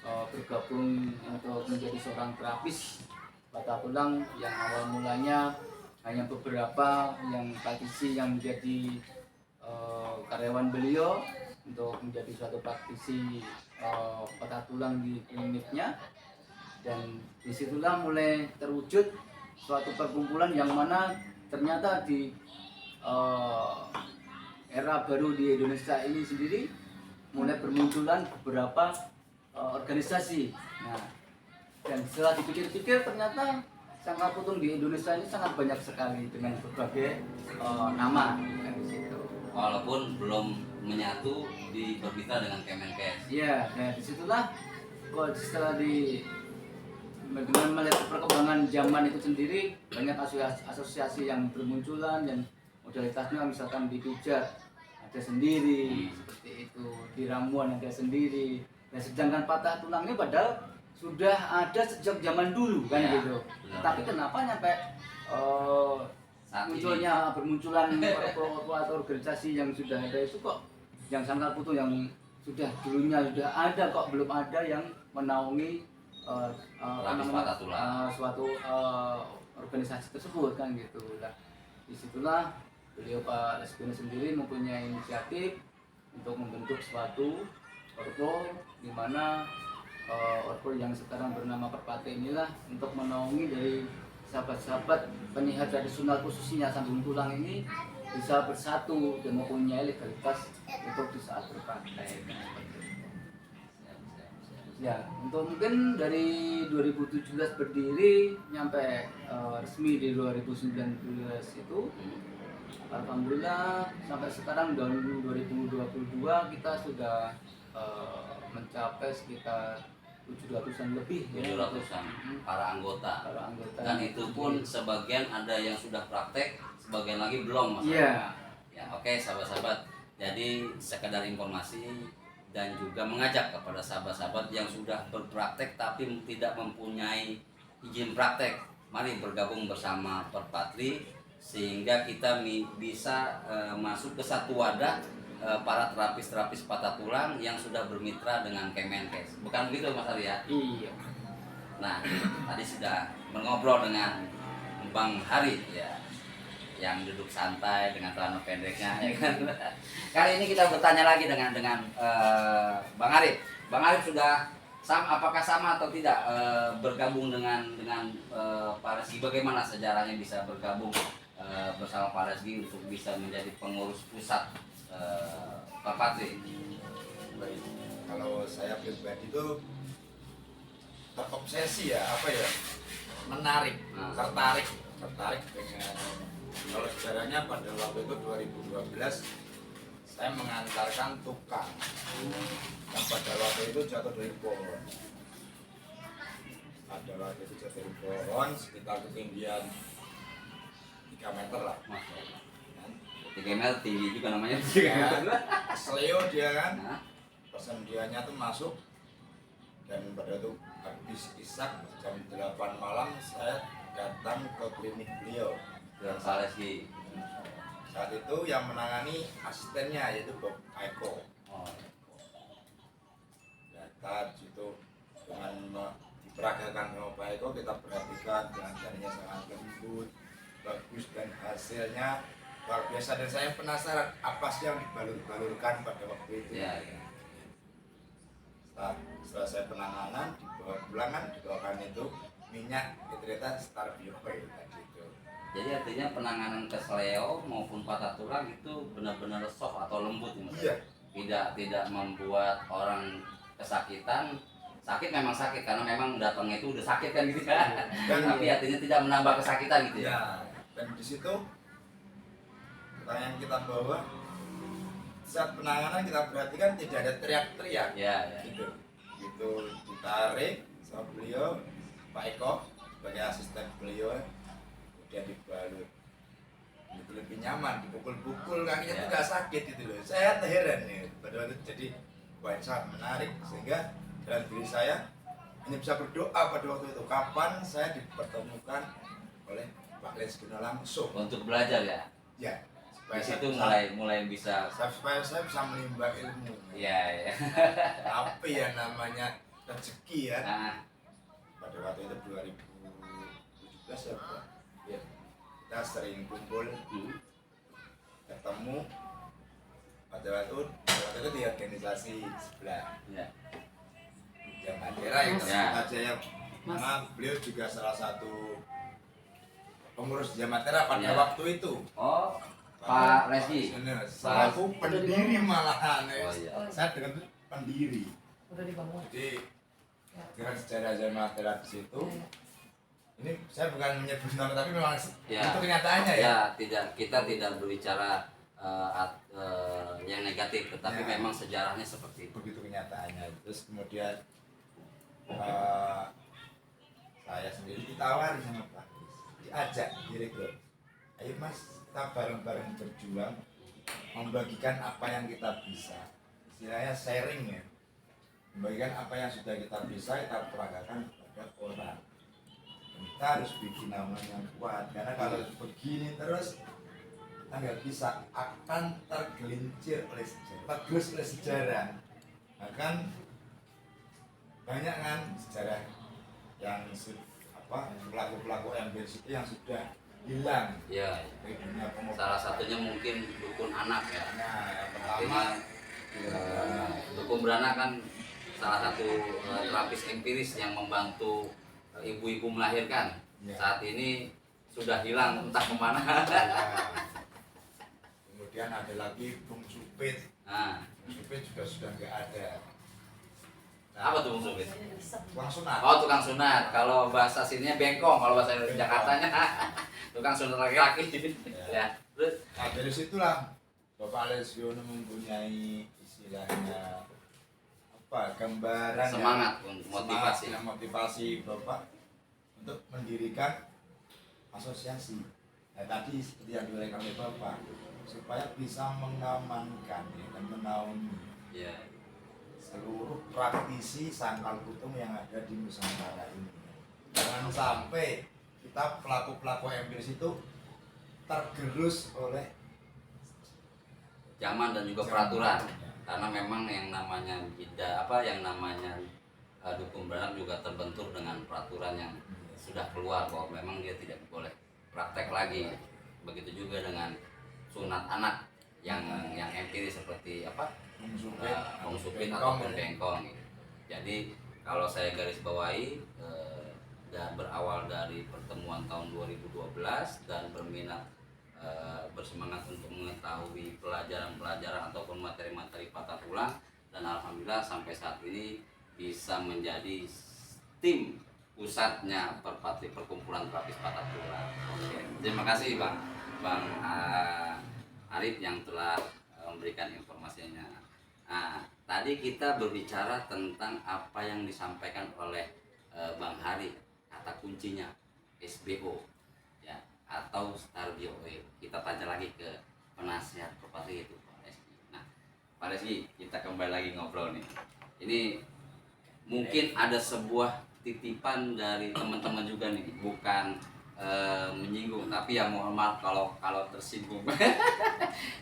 [SPEAKER 4] bergabung untuk menjadi seorang terapis patah tulang, yang awal mulanya hanya beberapa yang praktisi yang menjadi karyawan beliau untuk menjadi suatu praktisi patah tulang di kliniknya. Dan disitulah mulai terwujud suatu perkumpulan yang mana ternyata di era baru di Indonesia ini sendiri mulai bermunculan beberapa organisasi. Nah, Dan setelah dipikir-pikir ternyata sangkal putung di Indonesia ini sangat banyak sekali dengan berbagai nama kan di situ.
[SPEAKER 1] Walaupun belum menyatu bermitra dengan Kemenkes.
[SPEAKER 4] Iya, nah disitulah kok setelah dengan melihat perkembangan zaman itu sendiri banyak asosiasi yang bermunculan dan modalitasnya misalkan di pijat ada sendiri seperti itu, di ramuan ada sendiri. Nah sedangkan patah tulang ini padahal sudah ada sejak zaman dulu kan
[SPEAKER 1] Ya,
[SPEAKER 4] gitu.
[SPEAKER 1] benar.
[SPEAKER 4] Tapi kenapa nyampe
[SPEAKER 1] Saat ini.
[SPEAKER 4] bermunculan atau organisasi yang sudah ada itu kok yang sangkal putung yang sudah dulunya sudah ada kok belum ada yang menaungi
[SPEAKER 1] Terapis patah tulang.
[SPEAKER 4] suatu organisasi tersebut kan gitu. Nah, disitulah beliau Pak Lesbino sendiri mempunyai inisiatif untuk membentuk suatu orpo di mana orpo yang sekarang bernama Perpati inilah untuk menaungi dari sahabat-sahabat penyiar tradisional khususnya sambung tulang ini bisa bersatu dan mempunyai legalitas untuk di saat berpraktek. Ya, untuk mungkin dari 2017 berdiri nyampe resmi di 2019 itu, alhamdulillah sampai sekarang tahun 2022 kita sudah mencapai sekitar 700-an lebih ya.
[SPEAKER 1] 700-an para anggota.
[SPEAKER 4] Para anggota.
[SPEAKER 1] Dan itu pun sebagian ada yang sudah praktek, sebagian lagi belum, Mas.
[SPEAKER 4] Iya.
[SPEAKER 1] Ya, oke sahabat-sahabat. Jadi sekedar informasi dan juga mengajak kepada sahabat-sahabat yang sudah berpraktek tapi tidak mempunyai izin praktek, mari bergabung bersama Perpatri sehingga kita bisa masuk ke satu wadah para terapis-terapis patah tulang yang sudah bermitra dengan Kemenkes. Bukan begitu Mas Arya?
[SPEAKER 4] Iya.
[SPEAKER 1] Nah, tadi sudah mengobrol dengan Bang Hari ya, yang duduk santai dengan celana pendeknya ya kan. Kali ini kita bertanya lagi dengan Bang Arif. Bang Arif sudah apakah sama atau tidak bergabung dengan Pak Rezki? Bagaimana sejarahnya bisa bergabung bersama Pak Rezki untuk bisa menjadi pengurus pusat Perpatri?
[SPEAKER 3] Baik. Kalau saya pribadi itu terobsesi ya, apa ya, menarik, tertarik dengan, kalau sejarahnya pada waktu itu 2012 saya mengantarkan tukang yang pada waktu itu jatuh dari pohon. Pada waktu itu jatuh dari pohon sekitar ketinggian 3 meter lah.
[SPEAKER 1] 3 meter tinggi juga namanya.
[SPEAKER 3] Seleo dia kan,
[SPEAKER 1] Nah,
[SPEAKER 3] persendiannya tuh masuk, dan pada itu habis isak jam 8 malam saya datang ke klinik beliau.
[SPEAKER 1] Pak Rezki.
[SPEAKER 3] Saat itu yang menangani asistennya yaitu Bob Eko.
[SPEAKER 1] Oh,
[SPEAKER 3] Data itu dengan diperagakan sama Pak Eko, kita perhatikan dengan jarinya sangat lembut, bagus, dan hasilnya luar biasa. Dan saya penasaran apa sih yang dibalur-balurkan pada waktu itu.
[SPEAKER 1] ya, ya.
[SPEAKER 3] Setelah saya penanganan, dibawa pulangan, dibawakan itu minyak ternyata Starbio Oil tadi itu.
[SPEAKER 1] Jadi artinya penanganan kesleo maupun patah tulang itu benar-benar soft atau lembut ya, Mas?
[SPEAKER 3] Iya.
[SPEAKER 1] Tidak membuat orang kesakitan. Sakit memang sakit karena memang datangnya itu udah sakit kan gitu kan. Tapi artinya tidak menambah kesakitan gitu ya.
[SPEAKER 3] Ya, dan di situ pertanyaan kita bahwa saat penanganan kita perhatikan tidak ada teriak-teriak.
[SPEAKER 1] Ya, ya.
[SPEAKER 3] Gitu ditarik sama beliau, Pak Eko sebagai asisten beliau, dia dibalut, itu lebih nyaman, dipukul-pukul kakinya
[SPEAKER 1] Ya.
[SPEAKER 3] tuh nggak sakit gitu loh. Saya heran nih pada waktu itu, jadi wah, sangat menarik sehingga dalam diri saya hanya bisa berdoa pada waktu itu kapan saya dipertemukan oleh Pak Lesbino langsung,
[SPEAKER 1] Untuk belajar ya.
[SPEAKER 3] ya,
[SPEAKER 1] Di
[SPEAKER 3] supaya
[SPEAKER 1] situ
[SPEAKER 3] saya
[SPEAKER 1] mulai bisa.
[SPEAKER 3] supaya saya bisa menimba ilmu.
[SPEAKER 1] Ya, ya.
[SPEAKER 3] Apa ya namanya rezeki ya.
[SPEAKER 1] Nah,
[SPEAKER 3] Pada waktu itu 2017 ya Pak. Ya. Kita sering kumpul, ketemu pada waktu itu di organisasi sebelah
[SPEAKER 1] ya.
[SPEAKER 3] yang Madera yang
[SPEAKER 1] Ya.
[SPEAKER 3] aja yang mana beliau juga salah satu pengurus Jamatera pada
[SPEAKER 1] Ya.
[SPEAKER 3] waktu itu.
[SPEAKER 1] Oh, Pak Rezki.
[SPEAKER 3] Selaku pendiri malahan.
[SPEAKER 1] Oh, iya.
[SPEAKER 3] Saya dengan pendiri.
[SPEAKER 5] Udah dibangun.
[SPEAKER 3] Jadi Gerakan sejarah Jamaah Terapis itu, ini saya bukan menyebut nama tapi memang
[SPEAKER 1] Ya.
[SPEAKER 3] itu kenyataannya ya.
[SPEAKER 1] Kita tidak berbicara yang negatif, tetapi
[SPEAKER 3] Ya.
[SPEAKER 1] memang sejarahnya seperti itu.
[SPEAKER 3] Begitu kenyataannya. Terus kemudian saya sendiri ditawari sama Pak Kris, diajak direktur, ayo mas kita bareng-bareng berjuang membagikan apa yang kita bisa, istilahnya sharing ya, membagikan apa yang sudah kita bisa kita peragakan kepada orang. Kita harus bikin nama yang kuat, karena kalau begini terus kita nggak bisa, akan tergelincir oleh sejarah, tergerus oleh sejarah. Bahkan banyak kan sejarah yang pelaku-pelaku MBS itu yang sudah hilang
[SPEAKER 1] Ya,
[SPEAKER 3] dari dunia pemuda.
[SPEAKER 1] salah satunya mungkin dukun anak ya.
[SPEAKER 3] Nah, yang pertama
[SPEAKER 1] Dukun beranak kan salah satu terapis empiris yang membantu ibu-ibu melahirkan.
[SPEAKER 3] Ya.
[SPEAKER 1] Saat ini sudah hilang entah kemana.
[SPEAKER 3] kemudian ada lagi Bung Supit.
[SPEAKER 1] Nah,
[SPEAKER 3] Bung Supit juga sudah nggak ada.
[SPEAKER 1] apa tuh Bung Supit?
[SPEAKER 3] Tukang sunat.
[SPEAKER 1] Oh, tukang sunat. Kalau bahasa sininya bengkong, kalau bahasa
[SPEAKER 3] Bengkong.
[SPEAKER 1] Jakartanya tukang sunat laki-laki. Ya. Terus
[SPEAKER 3] Nah, dari situlah Bapak Lesiono mempunyai istilahnya gambaran
[SPEAKER 1] semangat, motivasi.
[SPEAKER 3] motivasi Bapak untuk mendirikan asosiasi. Nah, tadi seperti yang diuraikan oleh Bapak, supaya bisa mengamankan dan menaungi
[SPEAKER 1] Ya.
[SPEAKER 3] seluruh praktisi sangkal putung yang ada di Nusantara ini. Jangan sampai kita pelaku-pelaku empiris itu tergerus oleh
[SPEAKER 1] Zaman dan juga peraturan. Karena memang yang namanya dukun beranak juga terbentur dengan peraturan yang sudah keluar bahwa memang dia tidak boleh praktek lagi. Begitu juga dengan sunat anak yang empiris seperti Bung Supit ataupun bengkong gitu. Jadi kalau saya garis bawahi dan berawal dari pertemuan tahun 2012 dan berminat bersemangat untuk mengetahui pelajaran-pelajaran ataupun materi-materi patah tulang, dan alhamdulillah sampai saat ini bisa menjadi tim pusatnya perkumpulan terapis patah tulang. Oke. Terima kasih Bang Arif yang telah memberikan informasinya. Nah, tadi kita berbicara tentang apa yang disampaikan oleh Bang Hari, kata kuncinya SBO ya, atau Starbio Oil. Kita tanya lagi ke penasihat properti itu Pak Reski. Nah, Pak Reski, kita kembali lagi ngobrol nih. Ini mungkin ada sebuah titipan dari teman-teman juga nih, bukan menyinggung, tapi ya mohon maaf kalau tersinggung.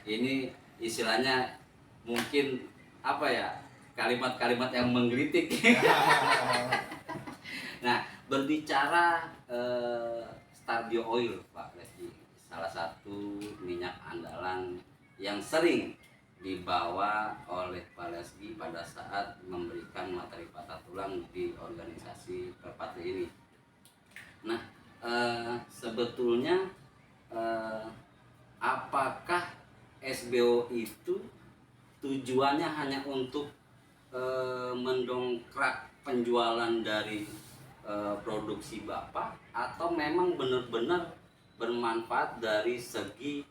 [SPEAKER 1] Ini istilahnya mungkin kalimat-kalimat yang menggelitik. Nah, berbicara Starbio Oil Pak Reski, salah satu minyak andalan yang sering dibawa oleh Pak Reski pada saat memberikan materi patah tulang di organisasi Perpatri ini. Nah, sebetulnya apakah SBO itu tujuannya hanya untuk mendongkrak penjualan dari produksi Bapak, atau memang benar-benar bermanfaat dari segi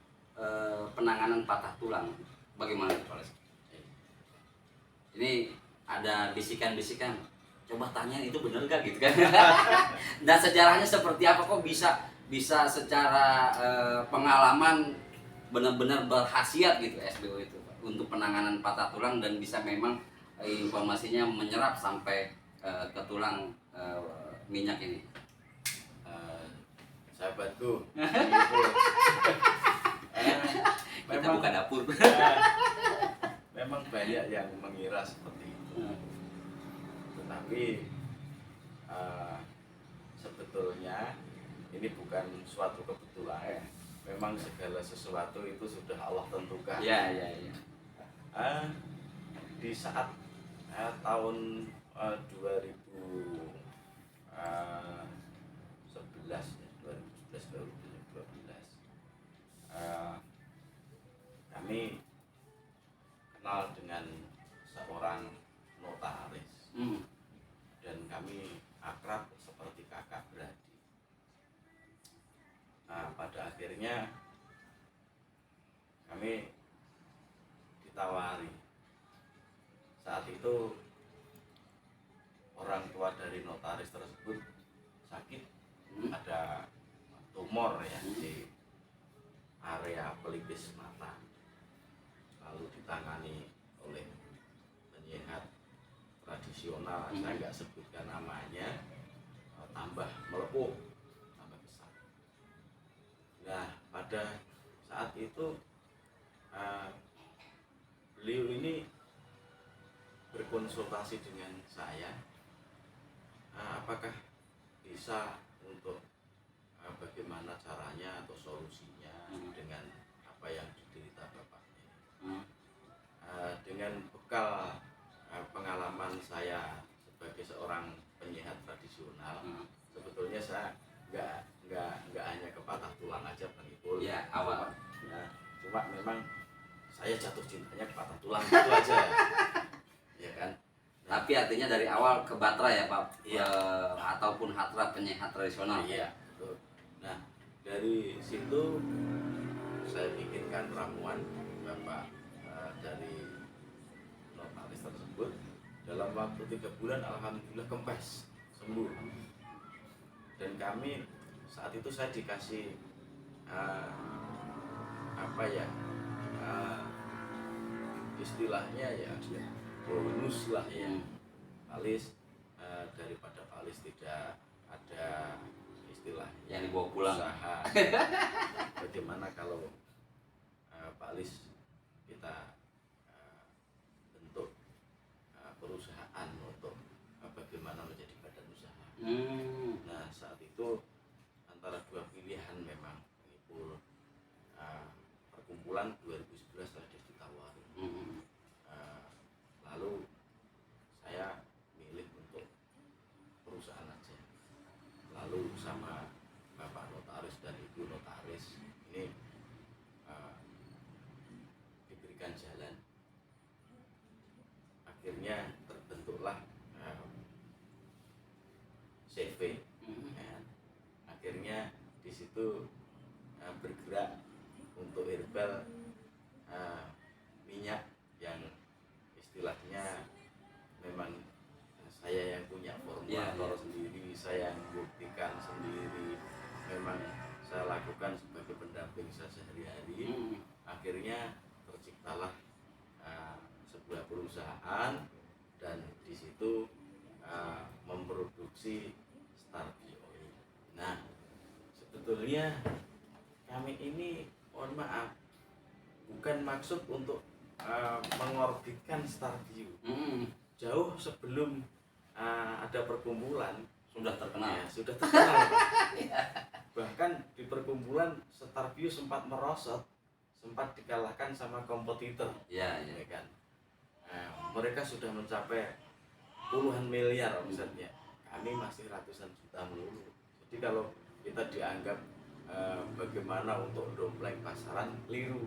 [SPEAKER 1] penanganan patah tulang? Bagaimana Pak Reski? Ini ada bisikan-bisikan, coba tanya itu benar gak gitu kan? Dan sejarahnya seperti apa kok bisa secara pengalaman benar-benar berkhasiat gitu SBO itu Pak, untuk penanganan patah tulang, dan bisa memang informasinya menyerap sampai ke tulang minyak ini.
[SPEAKER 2] Sahabatku,
[SPEAKER 1] Kita buka dapur.
[SPEAKER 2] memang banyak yang mengira seperti itu, tetapi sebetulnya ini bukan suatu kebetulan. Memang segala sesuatu itu sudah Allah tentukan.
[SPEAKER 1] Ya.
[SPEAKER 2] Di saat tahun 2011 kami kenal dengan seorang notaris dan kami akrab seperti kakak beradik. Nah, pada akhirnya kami ditawari. Saat itu orang tua dari notaris tersebut sakit, ada tumor ya di area pelipis mata, lalu ditangani oleh penyihat tradisional, saya nggak sebutkan namanya, tambah melepuh, tambah besar. Nah, pada saat itu beliau ini berkonsultasi dengan saya, apakah bisa untuk bagaimana caranya atau solusinya dengan apa yang diderita bapaknya. Dengan bekal pengalaman saya sebagai seorang penyihat tradisional, sebetulnya saya nggak hanya ke patah tulang aja Bang Ipul.
[SPEAKER 1] Ya, awal.
[SPEAKER 2] Cuma memang saya jatuh cintanya ke patah tulang itu aja. Ya kan.
[SPEAKER 1] Tapi artinya dari awal ke Batra ya Pak,
[SPEAKER 2] Iya.
[SPEAKER 1] ataupun hatra penyihat tradisional.
[SPEAKER 2] Iya, betul. Nah, dari situ saya bikinkan ramuan Bapak dari notaris tersebut. Dalam waktu 3 bulan alhamdulillah kempes, sembuh. Dan kami saat itu saya dikasih istilahnya ya bonus lah ya. Palis daripada Palis tidak ada istilahnya
[SPEAKER 1] Yang dibawa pulang.
[SPEAKER 2] usaha. Bagaimana kalau Palis kita bentuk perusahaan untuk bagaimana menjadi badan usaha. Nah, saat itu antara dua pilihan memang Ipul. Perkumpulan 2011 telah ditawari. Lalu saya milih untuk perusahaan aja. Lalu sama Bapak Notaris dan Ibu Notaris ini diberikan jalan. Akhirnya terbentuklah CV. Akhirnya di situ bergerak untuk herbal minyak yang istilahnya memang saya yang punya formulator sendiri, saya yang membuktikan sendiri, memang saya lakukan sebagai pendamping saya sehari-hari. Akhirnya terciptalah sebuah perusahaan dan di situ memproduksi Starbio Oil. Nah, sebetulnya kami ini mohon maaf bukan maksud untuk mengorbitkan Starbio. Jauh sebelum ada perkumpulan
[SPEAKER 1] Sudah terkenal.
[SPEAKER 2] ya, sudah terkenal. Bahkan di perkumpulan Starbio sempat merosot, sempat dikalahkan sama kompetitor.
[SPEAKER 1] Ya.
[SPEAKER 2] Ya kan. Mereka sudah mencapai puluhan miliar omsetnya. Kami masih ratusan juta melulu. Jadi kalau kita dianggap bagaimana untuk dompleng pasaran, keliru.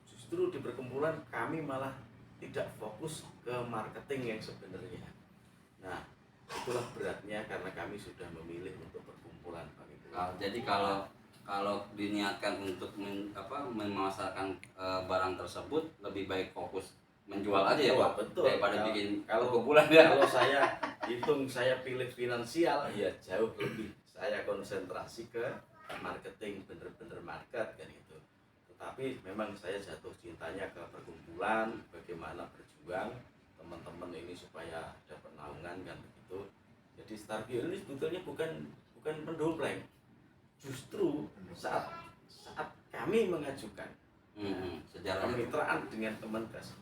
[SPEAKER 2] Justru di perkumpulan kami malah tidak fokus ke marketing yang sebenarnya. Nah, itulah beratnya karena kami sudah memilih untuk perkumpulan Pak Ibu.
[SPEAKER 1] Jadi kalau diniatkan untuk memasarkan barang tersebut, lebih baik fokus menjual aja ya Pak,
[SPEAKER 2] Betul.
[SPEAKER 1] daripada bikin
[SPEAKER 2] kalau
[SPEAKER 1] perkumpulan ya.
[SPEAKER 2] Kalau saya hitung, saya pilih finansial ya jauh lebih. Saya konsentrasi ke marketing, bener-bener market kan itu. Tetapi memang saya jatuh cintanya ke perkumpulan, bagaimana berjuang teman-teman ini supaya dapat naungan kan begitu. Jadi Starbio ini sebetulnya bukan mendompleng. Justru saat kami mengajukan
[SPEAKER 1] Sejarah
[SPEAKER 2] kemitraan dengan Kemenkes,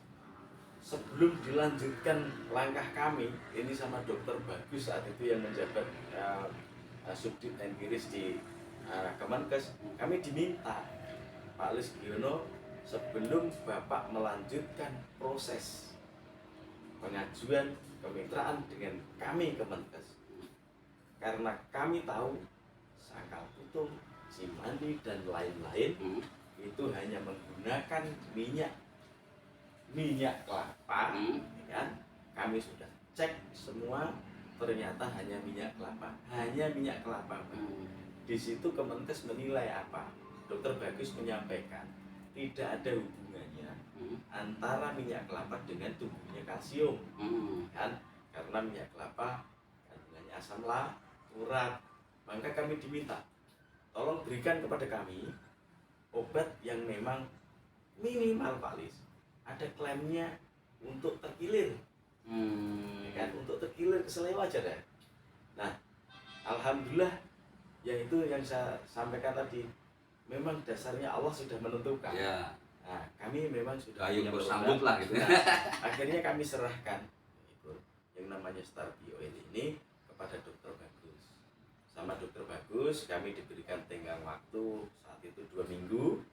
[SPEAKER 2] sebelum dilanjutkan langkah kami ini sama Dokter Bagus saat itu yang menjabat Subdit Empiris di Kemenkes, kami diminta Pak Lis Giono sebelum Bapak melanjutkan proses pengajuan kemitraan dengan kami Kemenkes, karena kami tahu Sangkal Putung, Cimandi dan lain-lain itu hanya menggunakan minyak kelapa, ya kan? Kami sudah cek semua ternyata hanya minyak kelapa, Pak. Di situ Kemenkes menilai apa? Dokter Bagus menyampaikan tidak ada hubungannya antara minyak kelapa dengan tumbuhnya kalsium, kan? Karena minyak kelapa kandungannya asam urat. Maka kami diminta, tolong berikan kepada kami obat yang memang minimal Pak Lis ada klaimnya untuk terkilir, ya kan? Untuk terkilir keseleo aja deh. Nah, alhamdulillah, yaitu yang saya sampaikan tadi, memang dasarnya Allah sudah menentukan.
[SPEAKER 1] Ya.
[SPEAKER 2] Nah, kami memang sudah
[SPEAKER 1] Gayung
[SPEAKER 2] punya
[SPEAKER 1] bersambut
[SPEAKER 2] produk.
[SPEAKER 1] lah gitu.
[SPEAKER 2] Nah, akhirnya kami serahkan itu yang namanya Star Bio ini kepada Dokter Bagus. Sama Dokter Bagus kami diberikan tenggang waktu saat itu 2 minggu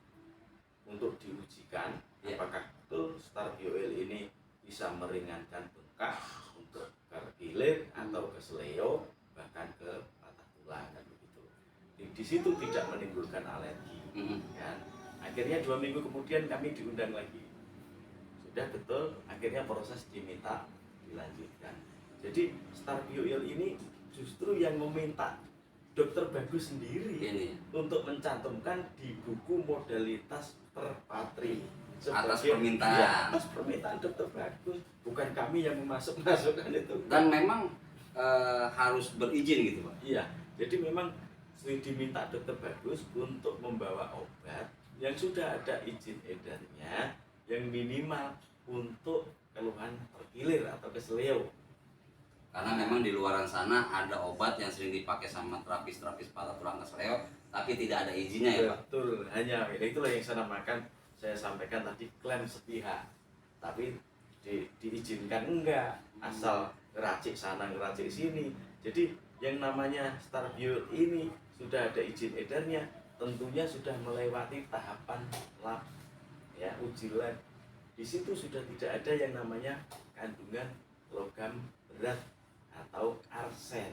[SPEAKER 2] untuk diujikan apakah betul Star Bio ini bisa meringankan bengkak, untuk terkilir atau keseleo, bahkan ke patah tulang kan begitu. Di situ tidak menimbulkan alergi, kan? Akhirnya 2 minggu kemudian kami diundang lagi. Sudah betul, akhirnya proses diminta dilanjutkan. Jadi Star Bio ini justru yang meminta Dokter Bagus sendiri
[SPEAKER 1] Ini
[SPEAKER 2] untuk mencantumkan di buku modalitas terpatri
[SPEAKER 1] atas
[SPEAKER 2] sebagai-
[SPEAKER 1] permintaan.
[SPEAKER 2] ya, atas permintaan Dokter Bagus, bukan kami yang masukkan itu.
[SPEAKER 1] Dan memang harus berizin gitu Pak.
[SPEAKER 2] Iya, jadi memang diminta Dokter Bagus untuk membawa obat yang sudah ada izin edarnya, yang minimal untuk keluhan terkilir atau keseleo.
[SPEAKER 1] Karena memang di luaran sana ada obat yang sering dipakai sama terapis-terapis patah tulang keseleo, tapi tidak ada izinnya ya Pak.
[SPEAKER 2] Betul, hanya itulah yang saya sampaikan tadi, klaim sepihak, tapi diizinkan enggak, asal ngeracik sana ngeracik sini. Jadi yang namanya Star Bio ini sudah ada izin edarnya, tentunya sudah melewati tahapan lab, ya, uji lab. Di situ sudah tidak ada yang namanya kandungan logam berat atau arsen.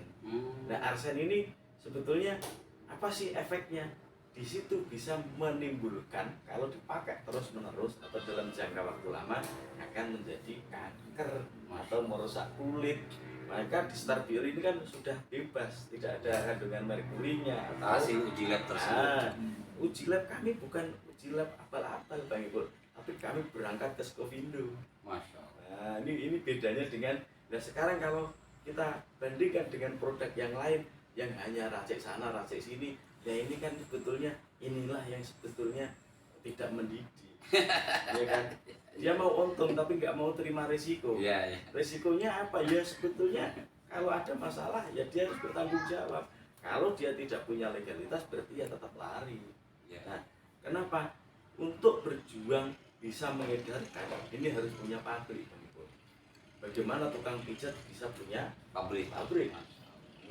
[SPEAKER 2] Nah, arsen ini sebetulnya apa sih efeknya? Di situ bisa menimbulkan, kalau dipakai terus-menerus atau dalam jangka waktu lama, akan menjadi kanker atau merusak kulit. Maka di Star Bio ini kan sudah bebas, tidak ada kandungan merkurinya atau
[SPEAKER 1] Hasil uji lab tersebut.
[SPEAKER 2] Nah, uji lab kami bukan uji lab abal-abal Bang Ibu, tapi kami berangkat ke Skovindo.
[SPEAKER 1] Masya Allah.
[SPEAKER 2] Nah, ini bedanya dengan, nah sekarang kalau kita bandingkan dengan produk yang lain yang hanya racik sana racik sini, ya ini kan sebetulnya inilah yang sebetulnya tidak mendidik, ya kan? Dia mau untung tapi nggak mau terima risiko.
[SPEAKER 1] Iya, iya.
[SPEAKER 2] Risikonya apa ya? Sebetulnya kalau ada masalah ya dia harus bertanggung jawab. Kalau dia tidak punya legalitas berarti ya tetap lari.
[SPEAKER 1] Iya.
[SPEAKER 2] Nah, kenapa? Untuk berjuang bisa mengedarkan ini harus punya pabrik. Bagaimana tukang pijat bisa punya
[SPEAKER 1] Pabrik.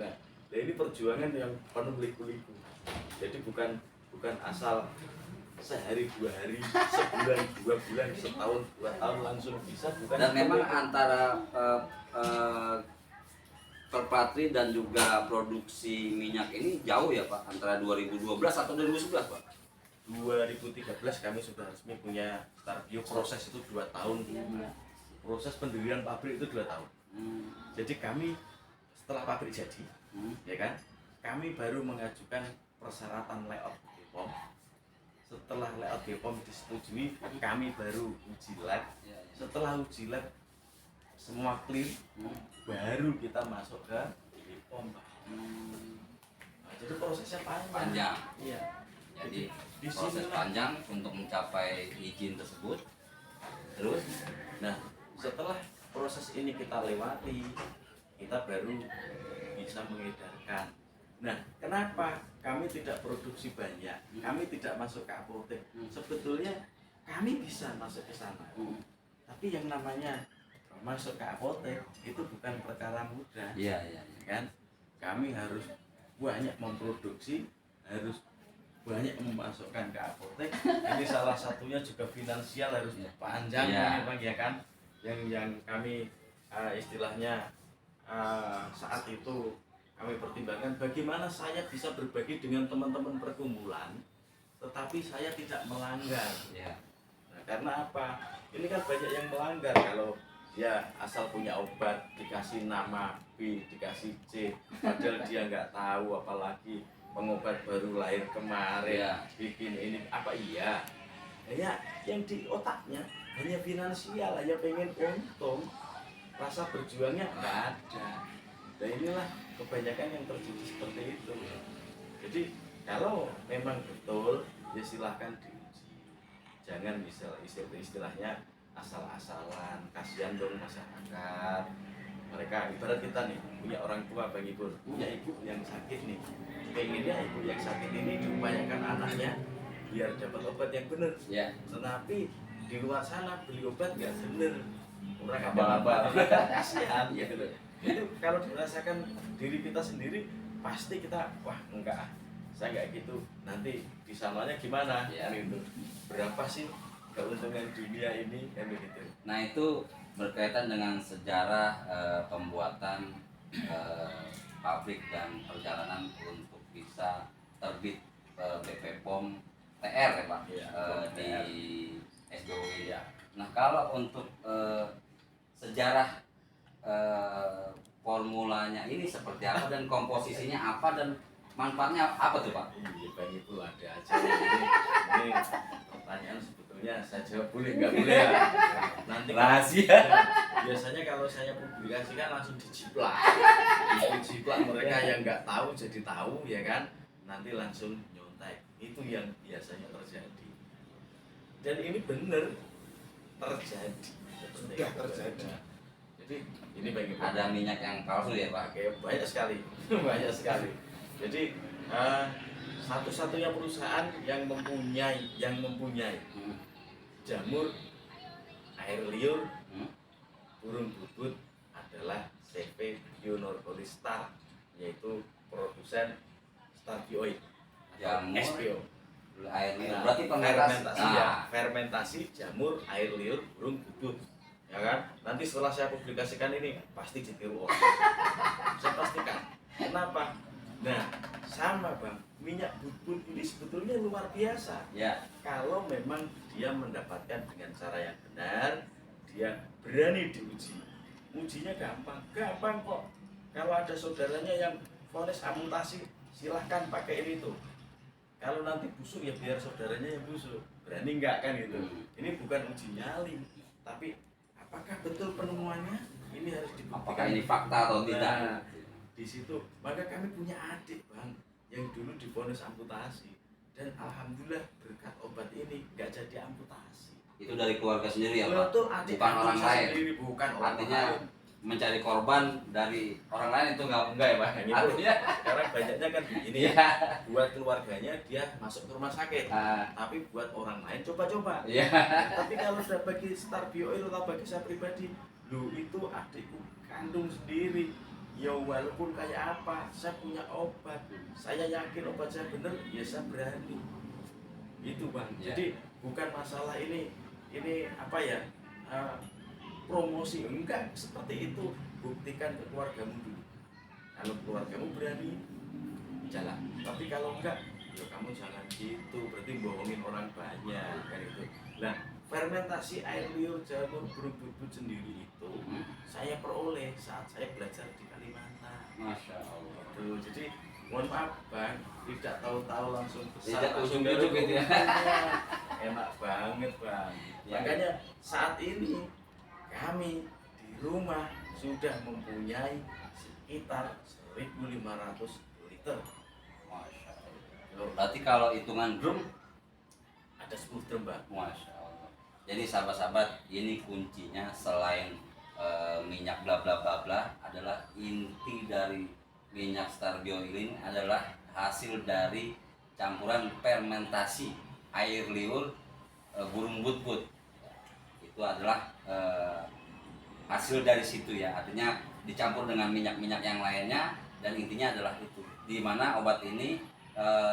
[SPEAKER 2] Nah, ini perjuangan yang penuh liku-liku. Jadi bukan asal sehari 2 hari, sebulan 2 bulan, setahun 2 tahun langsung bisa, bukan.
[SPEAKER 1] Dan memang antara Terpatri dan juga produksi minyak ini jauh ya Pak, antara 2012 atau 2011 Pak?
[SPEAKER 2] 2013 kami sudah resmi punya Star Bio. Proses itu 2 tahun. Proses pendirian pabrik itu 2 tahun. Jadi kami setelah pabrik jadi, ya kan, kami baru mengajukan persyaratan layout BPOM. Setelah layout BPOM disetujui, kami baru uji lab. Setelah uji lab semua clear, baru kita masuk ke BPOM. Nah, jadi prosesnya panjang. Iya.
[SPEAKER 1] Jadi
[SPEAKER 2] di
[SPEAKER 1] proses
[SPEAKER 2] sini
[SPEAKER 1] panjang untuk mencapai izin tersebut. Terus,
[SPEAKER 2] nah, setelah proses ini kita lewati, kita baru bisa mengedarkan. Nah, kenapa kami tidak produksi banyak? Kami tidak masuk ke apotek. Sebetulnya kami bisa masuk ke sana. Tapi yang namanya masuk ke apotek itu bukan perkara mudah.
[SPEAKER 1] iya, iya.
[SPEAKER 2] Kan? Kami harus banyak memproduksi, harus banyak memasukkan ke apotek. Ini salah satunya juga finansial harus panjang,
[SPEAKER 1] Iya.
[SPEAKER 2] Bang, ya kan? Yang kami istilahnya saat itu kami pertimbangkan bagaimana saya bisa berbagi dengan teman-teman perkumpulan, tetapi saya tidak melanggar.
[SPEAKER 1] Iya.
[SPEAKER 2] Nah, karena apa? Ini kan banyak yang melanggar. Kalau dia asal punya obat dikasih nama B, dikasih C, padahal dia nggak tahu, apalagi pengobat baru lahir kemarin
[SPEAKER 1] Iya.
[SPEAKER 2] bikin ini apa iya? Ya yang di otaknya hanya finansial, hanya pengen untung, rasa berjuangnya nggak ada. Dan inilah kebanyakan yang terjadi seperti itu. Jadi kalau memang betul ya silahkan diuji, jangan istilahnya asal-asalan. Kasihan dong masyarakat, mereka ibarat kita nih punya orang tua, Bang Ibu, punya ibu yang sakit nih, pengennya ibu yang sakit ini diupayakan anaknya biar dapat obat yang benar.
[SPEAKER 1] Ya.
[SPEAKER 2] Tetapi di luar sana beli obat nggak bener, orang
[SPEAKER 1] Abal-abal.
[SPEAKER 2] kasihan gitu loh. Itu kalau dirasakan diri kita sendiri pasti kita wah enggak, saya nggak gitu, nanti di sananya gimana
[SPEAKER 1] Ya.
[SPEAKER 2] gitu. Berapa sih keuntungan dunia ini kan begitu.
[SPEAKER 1] Nah itu berkaitan dengan sejarah pembuatan pabrik dan perjalanan untuk bisa terbit BP POM TR ya Pak,
[SPEAKER 2] Iya,
[SPEAKER 1] di
[SPEAKER 2] TR.
[SPEAKER 1] SBOI.
[SPEAKER 2] Ya.
[SPEAKER 1] Nah kalau untuk sejarah formulanya ini seperti apa dan komposisinya apa dan manfaatnya apa tuh Pak?
[SPEAKER 2] Iya, Bang Ibu ada aja ini pertanyaan sebetulnya saya jawab boleh nggak boleh ya? Nanti
[SPEAKER 1] Rahasia.
[SPEAKER 2] biasanya kalau saya publikasikan langsung dijiplak, mereka yang nggak tahu jadi tahu ya kan, nanti langsung nyontek. Itu yang biasanya terjadi, dan ini benar terjadi.
[SPEAKER 3] Sudah terjadi.
[SPEAKER 2] Jadi ini bagi
[SPEAKER 1] Ada minyak yang palsu ya Pak?
[SPEAKER 2] pakai banyak sekali banyak sekali. Jadi satu-satunya perusahaan yang mempunyai
[SPEAKER 1] Hmm.
[SPEAKER 2] jamur air liur
[SPEAKER 1] Hmm.
[SPEAKER 2] burung bubut adalah CV Bionorpolis Star, yaitu produsen Star Bioid
[SPEAKER 1] Jamur
[SPEAKER 2] SBO.
[SPEAKER 1] air liur.
[SPEAKER 2] Nah,
[SPEAKER 1] Berarti
[SPEAKER 2] fermentasi ya,
[SPEAKER 1] Nah,
[SPEAKER 2] fermentasi jamur air liur burung bubut, ya kan? Nanti setelah saya publikasikan ini pasti ditiru orang. Saya pastikan. Kenapa? Nah, sama Bang, minyak bubut ini sebetulnya luar biasa.
[SPEAKER 1] ya.
[SPEAKER 2] Kalau memang dia mendapatkan dengan cara yang benar, dia berani diuji. Ujinya gampang kok. Kalau ada saudaranya yang vonis amputasi, silahkan pakai ini tuh. Kalau nanti busuk ya biar saudaranya yang busuk. Berani nggak kan itu? Ini bukan uji nyali, tapi apakah betul penemuannya? Ini harus dibuktikan.
[SPEAKER 1] Apakah ini fakta atau tidak?
[SPEAKER 2] Nah, di situ maka kami punya adik Bang yang dulu divonis amputasi, dan alhamdulillah berkat obat ini nggak jadi amputasi.
[SPEAKER 1] Itu dari keluarga sendiri ya Pak?
[SPEAKER 2] Betul, adik
[SPEAKER 1] Bukan
[SPEAKER 2] kandung
[SPEAKER 1] orang
[SPEAKER 2] saya
[SPEAKER 1] lain.
[SPEAKER 2] sendiri, bukan orang
[SPEAKER 1] Artinya
[SPEAKER 2] lain.
[SPEAKER 1] mencari korban dari orang lain itu enggak ya Pak?
[SPEAKER 2] Nah, itu
[SPEAKER 1] Artinya
[SPEAKER 2] sekarang banyaknya kan ini
[SPEAKER 1] Iya.
[SPEAKER 2] ya, buat keluarganya dia masuk ke rumah sakit,
[SPEAKER 1] Ah,
[SPEAKER 2] tapi buat orang lain coba-coba.
[SPEAKER 1] iya.
[SPEAKER 2] Tapi kalau sudah bagi Star Bioil atau bagi saya pribadi, lu itu adikku kandung sendiri. Ya walaupun kayak apa, saya punya obat. Saya yakin obat saya benar, ya saya berani. Itu Bang.
[SPEAKER 1] Ya.
[SPEAKER 2] Jadi bukan masalah ini apa ya? Promosi enggak seperti itu. Buktikan ke keluargamu dulu. Kalau keluargamu berani, jalan. Tapi kalau enggak, ya kamu jangan gitu. Berarti bohongin orang banyak kan itu. Nah, fermentasi air liur jamur burung bubut sendiri itu saya peroleh saat saya belajar di Kalimantan.
[SPEAKER 1] Masya Allah.
[SPEAKER 2] Tuh, jadi mohon maaf Bang, tidak tahu-tahu langsung besar,
[SPEAKER 1] Tidak
[SPEAKER 2] langsung
[SPEAKER 1] ujung-ujung
[SPEAKER 2] dari
[SPEAKER 1] gitu ya.
[SPEAKER 2] keuntungannya. Enak banget Bang.
[SPEAKER 1] Ya.
[SPEAKER 2] Makanya saat ini kami di rumah sudah mempunyai sekitar 1.500 liter.
[SPEAKER 1] Masya Allah.
[SPEAKER 2] Loh,
[SPEAKER 1] Berarti kalau hitungan drum,
[SPEAKER 2] ada 10 drum Bang.
[SPEAKER 1] Masya Allah. Jadi sahabat-sahabat, ini kuncinya selain minyak bla bla bla bla adalah inti dari minyak Star Bioil ini adalah hasil dari campuran fermentasi air liur burung butbut. Itu adalah hasil dari situ ya, artinya dicampur dengan minyak-minyak yang lainnya dan intinya adalah itu. Di mana obat ini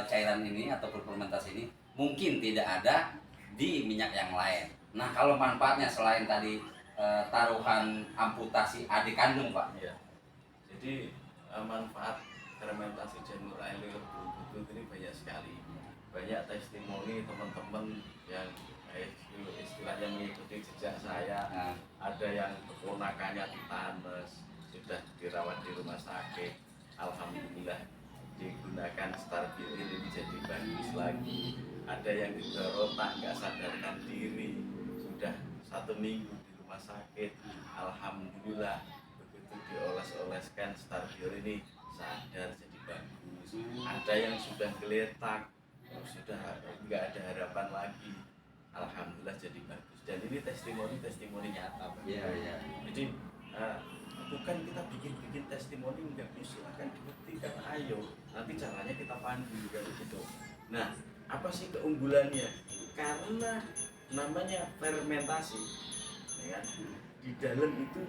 [SPEAKER 1] cairan ini atau fermentasi ini mungkin tidak ada di minyak yang lain. Nah kalau manfaatnya selain tadi taruhan amputasi adik kandung Pak.
[SPEAKER 2] Iya. Jadi manfaat fermentasi jamur air liur burung butut ini banyak sekali. Banyak testimoni teman-teman yang istilahnya mengikuti jejak saya.
[SPEAKER 1] Nah,
[SPEAKER 2] Ada yang keponakannya ditanes, sudah dirawat di rumah sakit, alhamdulillah digunakan Starbio ini jadi bagus lagi. Ada yang diberontak nggak sadarkan diri, sudah 1 minggu di rumah sakit, alhamdulillah begitu dioles-oleskan Starbio ini sadar jadi bagus. Ada yang sudah geletak, sudah nggak ada harapan lagi, alhamdulillah jadi bagus. Dan ini testimoni nyata, Pak.
[SPEAKER 1] iya iya.
[SPEAKER 2] Jadi bukan kita bikin testimoni enggak, silakan dibuktikan, ayo nanti caranya kita pandu juga begitu. Nah, apa sih keunggulannya? Karena namanya fermentasi, ya kan? Di dalam itu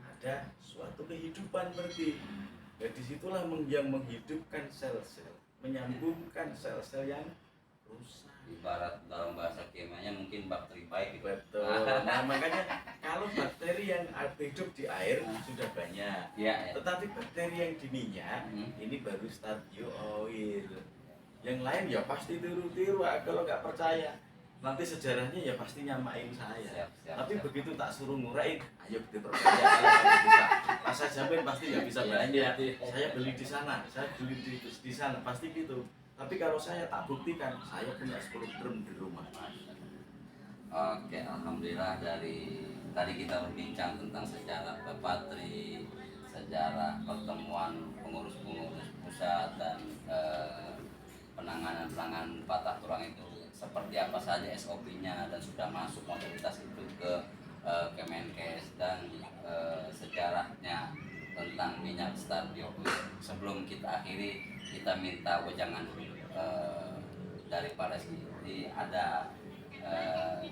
[SPEAKER 2] ada suatu kehidupan berarti. Ya, disitulah yang menghidupkan sel-sel, menyambungkan sel-sel yang rusak.
[SPEAKER 1] Ibarat dalam bahasa kimianya mungkin bakteri baik gitu.
[SPEAKER 2] Betul. Nah, makanya kalau bakteri yang hidup di air sudah banyak,
[SPEAKER 1] Iya ya.
[SPEAKER 2] tetapi bakteri yang di minyak ini baru Starbio oil. Yang lain ya pasti tiru-tiru, kalau nggak percaya nanti sejarahnya ya pasti nyamain saya. Tapi begitu tak suruh ngurain, ayo dipercaya, kalau nggak bisa. Rasa jamin pasti nggak bisa belanja. Saya beli di sana, saya beli di sana, pasti gitu. Tapi kalau saya tak buktikan, saya punya 10 drum di rumah.
[SPEAKER 1] Oke, alhamdulillah dari tadi kita berbincang tentang sejarah Bepatri, sejarah pertemuan pengurus-pengurus pusat dan penanganan patah tulang itu seperti apa saja SOP-nya dan sudah masuk modalitas itu ke Kemenkes dan sejarahnya tentang minyak Starbio. Sebelum kita akhiri, kita minta wejangan dari Pak Reski. Jadi ada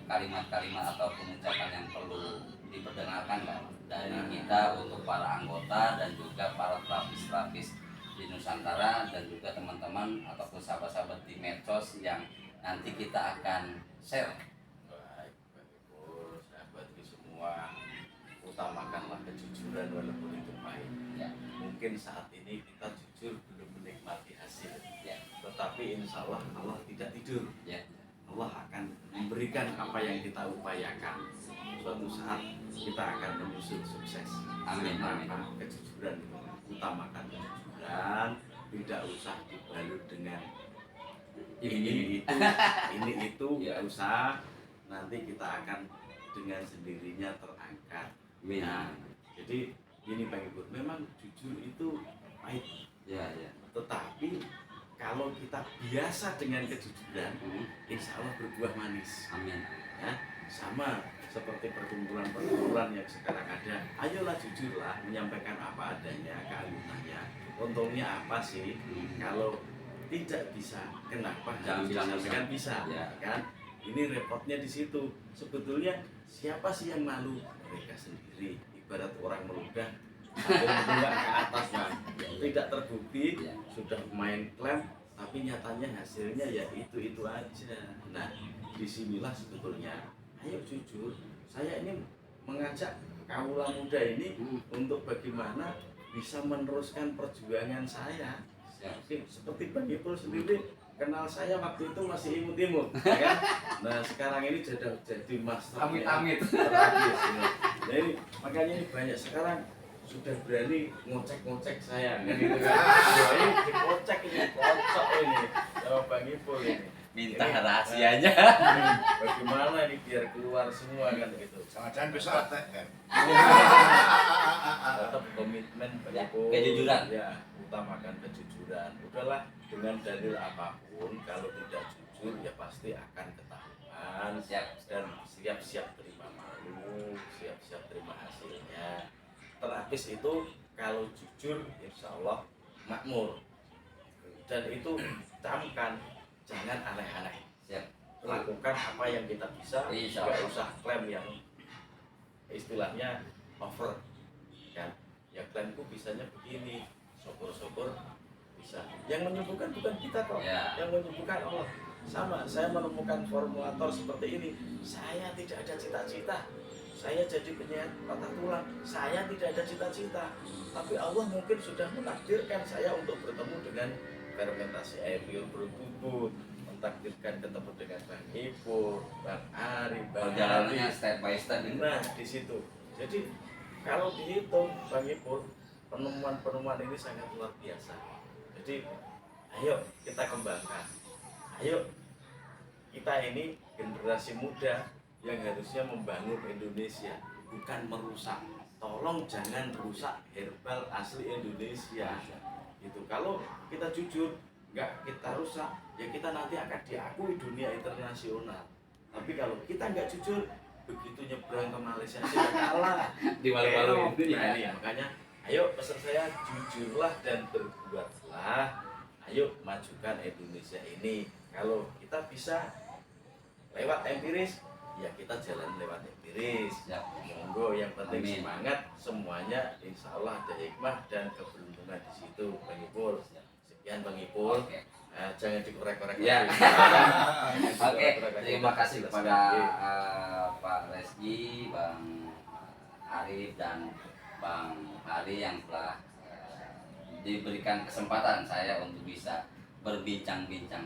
[SPEAKER 1] kalimat-kalimat atau pengucapan yang perlu diperdengarkan nggak dari kita untuk para anggota dan juga para terapis-terapis di Nusantara dan juga teman-teman ataupun sahabat-sahabat di medsos yang nanti kita akan share.
[SPEAKER 2] Baik, Ibu, sahabat semua, utamakanlah kejujuran walaupun itu pahit.
[SPEAKER 1] Ya.
[SPEAKER 2] Mungkin saat ini kita jujur belum menikmati hasil,
[SPEAKER 1] Ya.
[SPEAKER 2] tetapi insya Allah Allah tidak tidur.
[SPEAKER 1] Ya.
[SPEAKER 2] Allah akan memberikan apa yang kita upayakan. Suatu saat kita akan menyusul sukses.
[SPEAKER 1] Amin, amin.
[SPEAKER 2] Maka kejujuran itu, utamakan kejujuran, tidak usah dibalut dengan ini itu
[SPEAKER 1] Ya.
[SPEAKER 2] nggak usah. Nanti kita akan dengan sendirinya terangkat.
[SPEAKER 1] Amin.
[SPEAKER 2] Nah, jadi gini Pak Ibu, memang jujur itu pahit,
[SPEAKER 1] Ya, ya.
[SPEAKER 2] tetapi kalau kita biasa dengan kejujuran, insya Allah berbuah manis.
[SPEAKER 1] Amin.
[SPEAKER 2] Ya, sama seperti perkumpulan-perkumpulan yang sekarang ada, ayolah jujurlah menyampaikan apa adanya, keagungannya. Untungnya apa sih? Kalau tidak bisa, kenapa
[SPEAKER 1] Jangan
[SPEAKER 2] harus
[SPEAKER 1] bilang
[SPEAKER 2] disampaikan bisa?
[SPEAKER 1] Ya.
[SPEAKER 2] Kan? Ini repotnya di situ. Sebetulnya siapa sih yang malu? Mereka sendiri. Ibarat orang meludah sambil menunggak ke atas, Bang. Tidak terbukti,
[SPEAKER 1] Ya.
[SPEAKER 2] sudah main klaim, tapi nyatanya hasilnya ya itu aja. Nah, disinilah sebetulnya, ayo jujur, saya ini mengajak kaula muda ini untuk bagaimana bisa meneruskan perjuangan saya.
[SPEAKER 1] Siap.
[SPEAKER 2] Seperti Bang Ipul sendiri kenal saya waktu itu masih imut-imut, ya kan? Nah sekarang ini jadi master
[SPEAKER 1] Amit-amit.
[SPEAKER 2] terapis, ya. Nah, ini, makanya ini banyak sekarang sudah berani ngocek-ngocek saya, kan gitu kan? Wah, ini dikocek ini, kocok ini sama Bang Ipul ini.
[SPEAKER 1] Minta
[SPEAKER 2] Ini,
[SPEAKER 1] rahasianya.
[SPEAKER 2] bagaimana ini biar keluar semua kan gitu.
[SPEAKER 5] Jangan-jangan besok ATM.
[SPEAKER 2] Tetap komitmen Bang
[SPEAKER 1] Ya,
[SPEAKER 2] Ipul.
[SPEAKER 1] kejujuran.
[SPEAKER 2] Ya, utamakan kejujuran. Udahlah, dengan dalil apapun kalau tidak jujur ya pasti akan ketahuan.
[SPEAKER 1] Siap.
[SPEAKER 2] Dan siap-siap terima malu, siap-siap terima hasilnya. Terapis itu kalau jujur insya Allah makmur. Dan itu camkan, jangan aneh-aneh.
[SPEAKER 1] Siap.
[SPEAKER 2] Lakukan apa yang kita bisa,
[SPEAKER 1] Insya
[SPEAKER 2] nggak
[SPEAKER 1] Allah.
[SPEAKER 2] usah klaim yang istilahnya over, kan? Ya klaimku bisanya begini, syukur-syukur bisa. Yang menyembuhkan bukan kita kok,
[SPEAKER 1] Ya.
[SPEAKER 2] yang menyembuhkan Allah. Sama, saya menemukan formulator seperti ini. Saya tidak ada cita-cita. Saya jadi penyehat patah tulang. Saya tidak ada cita-cita. Tapi Allah mungkin sudah menakdirkan saya untuk bertemu dengan fermentasi air liur bertubuh, takdirkan ketemu dengan Bang Ipul, Bang Ari, Bang
[SPEAKER 1] Perjalanannya
[SPEAKER 2] Ali.
[SPEAKER 1] step by step ini.
[SPEAKER 2] Nah, di situ. Jadi kalau dihitung Bang Ipul, penemuan-penemuan ini sangat luar biasa. Jadi ayo kita kembangkan. Ayo kita ini generasi muda yang harusnya membangun Indonesia, bukan merusak. Tolong jangan rusak herbal asli Indonesia. Gitu. Kalau kita jujur, nggak kita rusak, ya kita nanti akan diakui dunia internasional. Tapi kalau kita nggak jujur, begitu nyebrang ke Malaysia sudah kalah.
[SPEAKER 1] Diwalu-waluin.
[SPEAKER 2] Nah, ini makanya, ayo pesan saya, jujurlah dan berbuatlah. Ayo majukan Indonesia ini. Kalau kita bisa lewat empiris, ya kita jalan lewat empiris.
[SPEAKER 1] Ya.
[SPEAKER 2] Monggo, yang penting
[SPEAKER 1] Amin.
[SPEAKER 2] semangat, semuanya insya Allah ada hikmah dan keberuntungan di situ, Bang Ipul. Sekian Bang Ipul.
[SPEAKER 1] Oke.
[SPEAKER 2] Jangan dikorek-korek
[SPEAKER 1] Ya.
[SPEAKER 2] lagi.
[SPEAKER 1] Oke, terima kasih kepada Pak Reski, Bang Arif dan Bang Ari yang telah diberikan kesempatan saya untuk bisa berbincang-bincang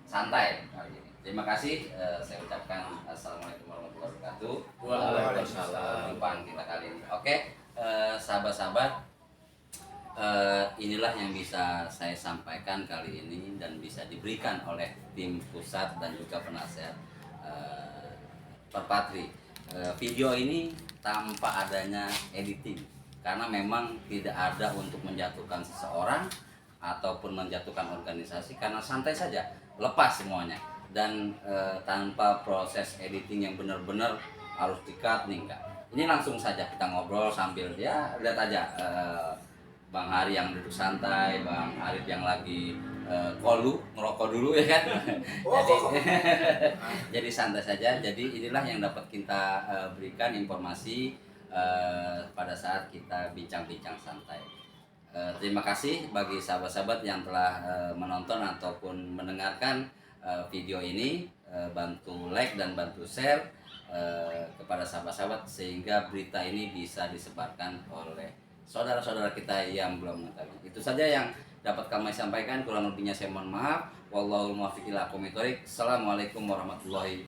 [SPEAKER 1] santai kali ini. Terima kasih, saya ucapkan assalamualaikum warahmatullahi wabarakatuh.
[SPEAKER 2] Waalaikumsalam.
[SPEAKER 1] Perjumpaan kita kali ini. Oke, sahabat-sahabat, inilah yang bisa saya sampaikan kali ini dan bisa diberikan oleh tim pusat dan juga penasehat Perpatri. Video ini tanpa adanya editing karena memang tidak ada untuk menjatuhkan seseorang ataupun menjatuhkan organisasi, karena santai saja, lepas semuanya, dan tanpa proses editing yang benar-benar harus di-cut nih, enggak. Ini langsung saja kita ngobrol sambil ya lihat aja Bang Hari yang duduk santai, Bang Arif yang lagi kolu ngerokok dulu ya kan. Jadi jadi santai saja. Jadi inilah yang dapat kita berikan informasi pada saat kita bincang-bincang santai. Terima kasih bagi sahabat-sahabat yang telah menonton ataupun mendengarkan video ini. Bantu like dan bantu share kepada sahabat-sahabat sehingga berita ini bisa disebarkan oleh saudara-saudara kita yang belum mengetahui. Itu saja yang dapat kami sampaikan. Kurang lebihnya saya mohon maaf. Wallahul muwaffiq ila aqwamit thoriq. Assalamualaikum warahmatullahi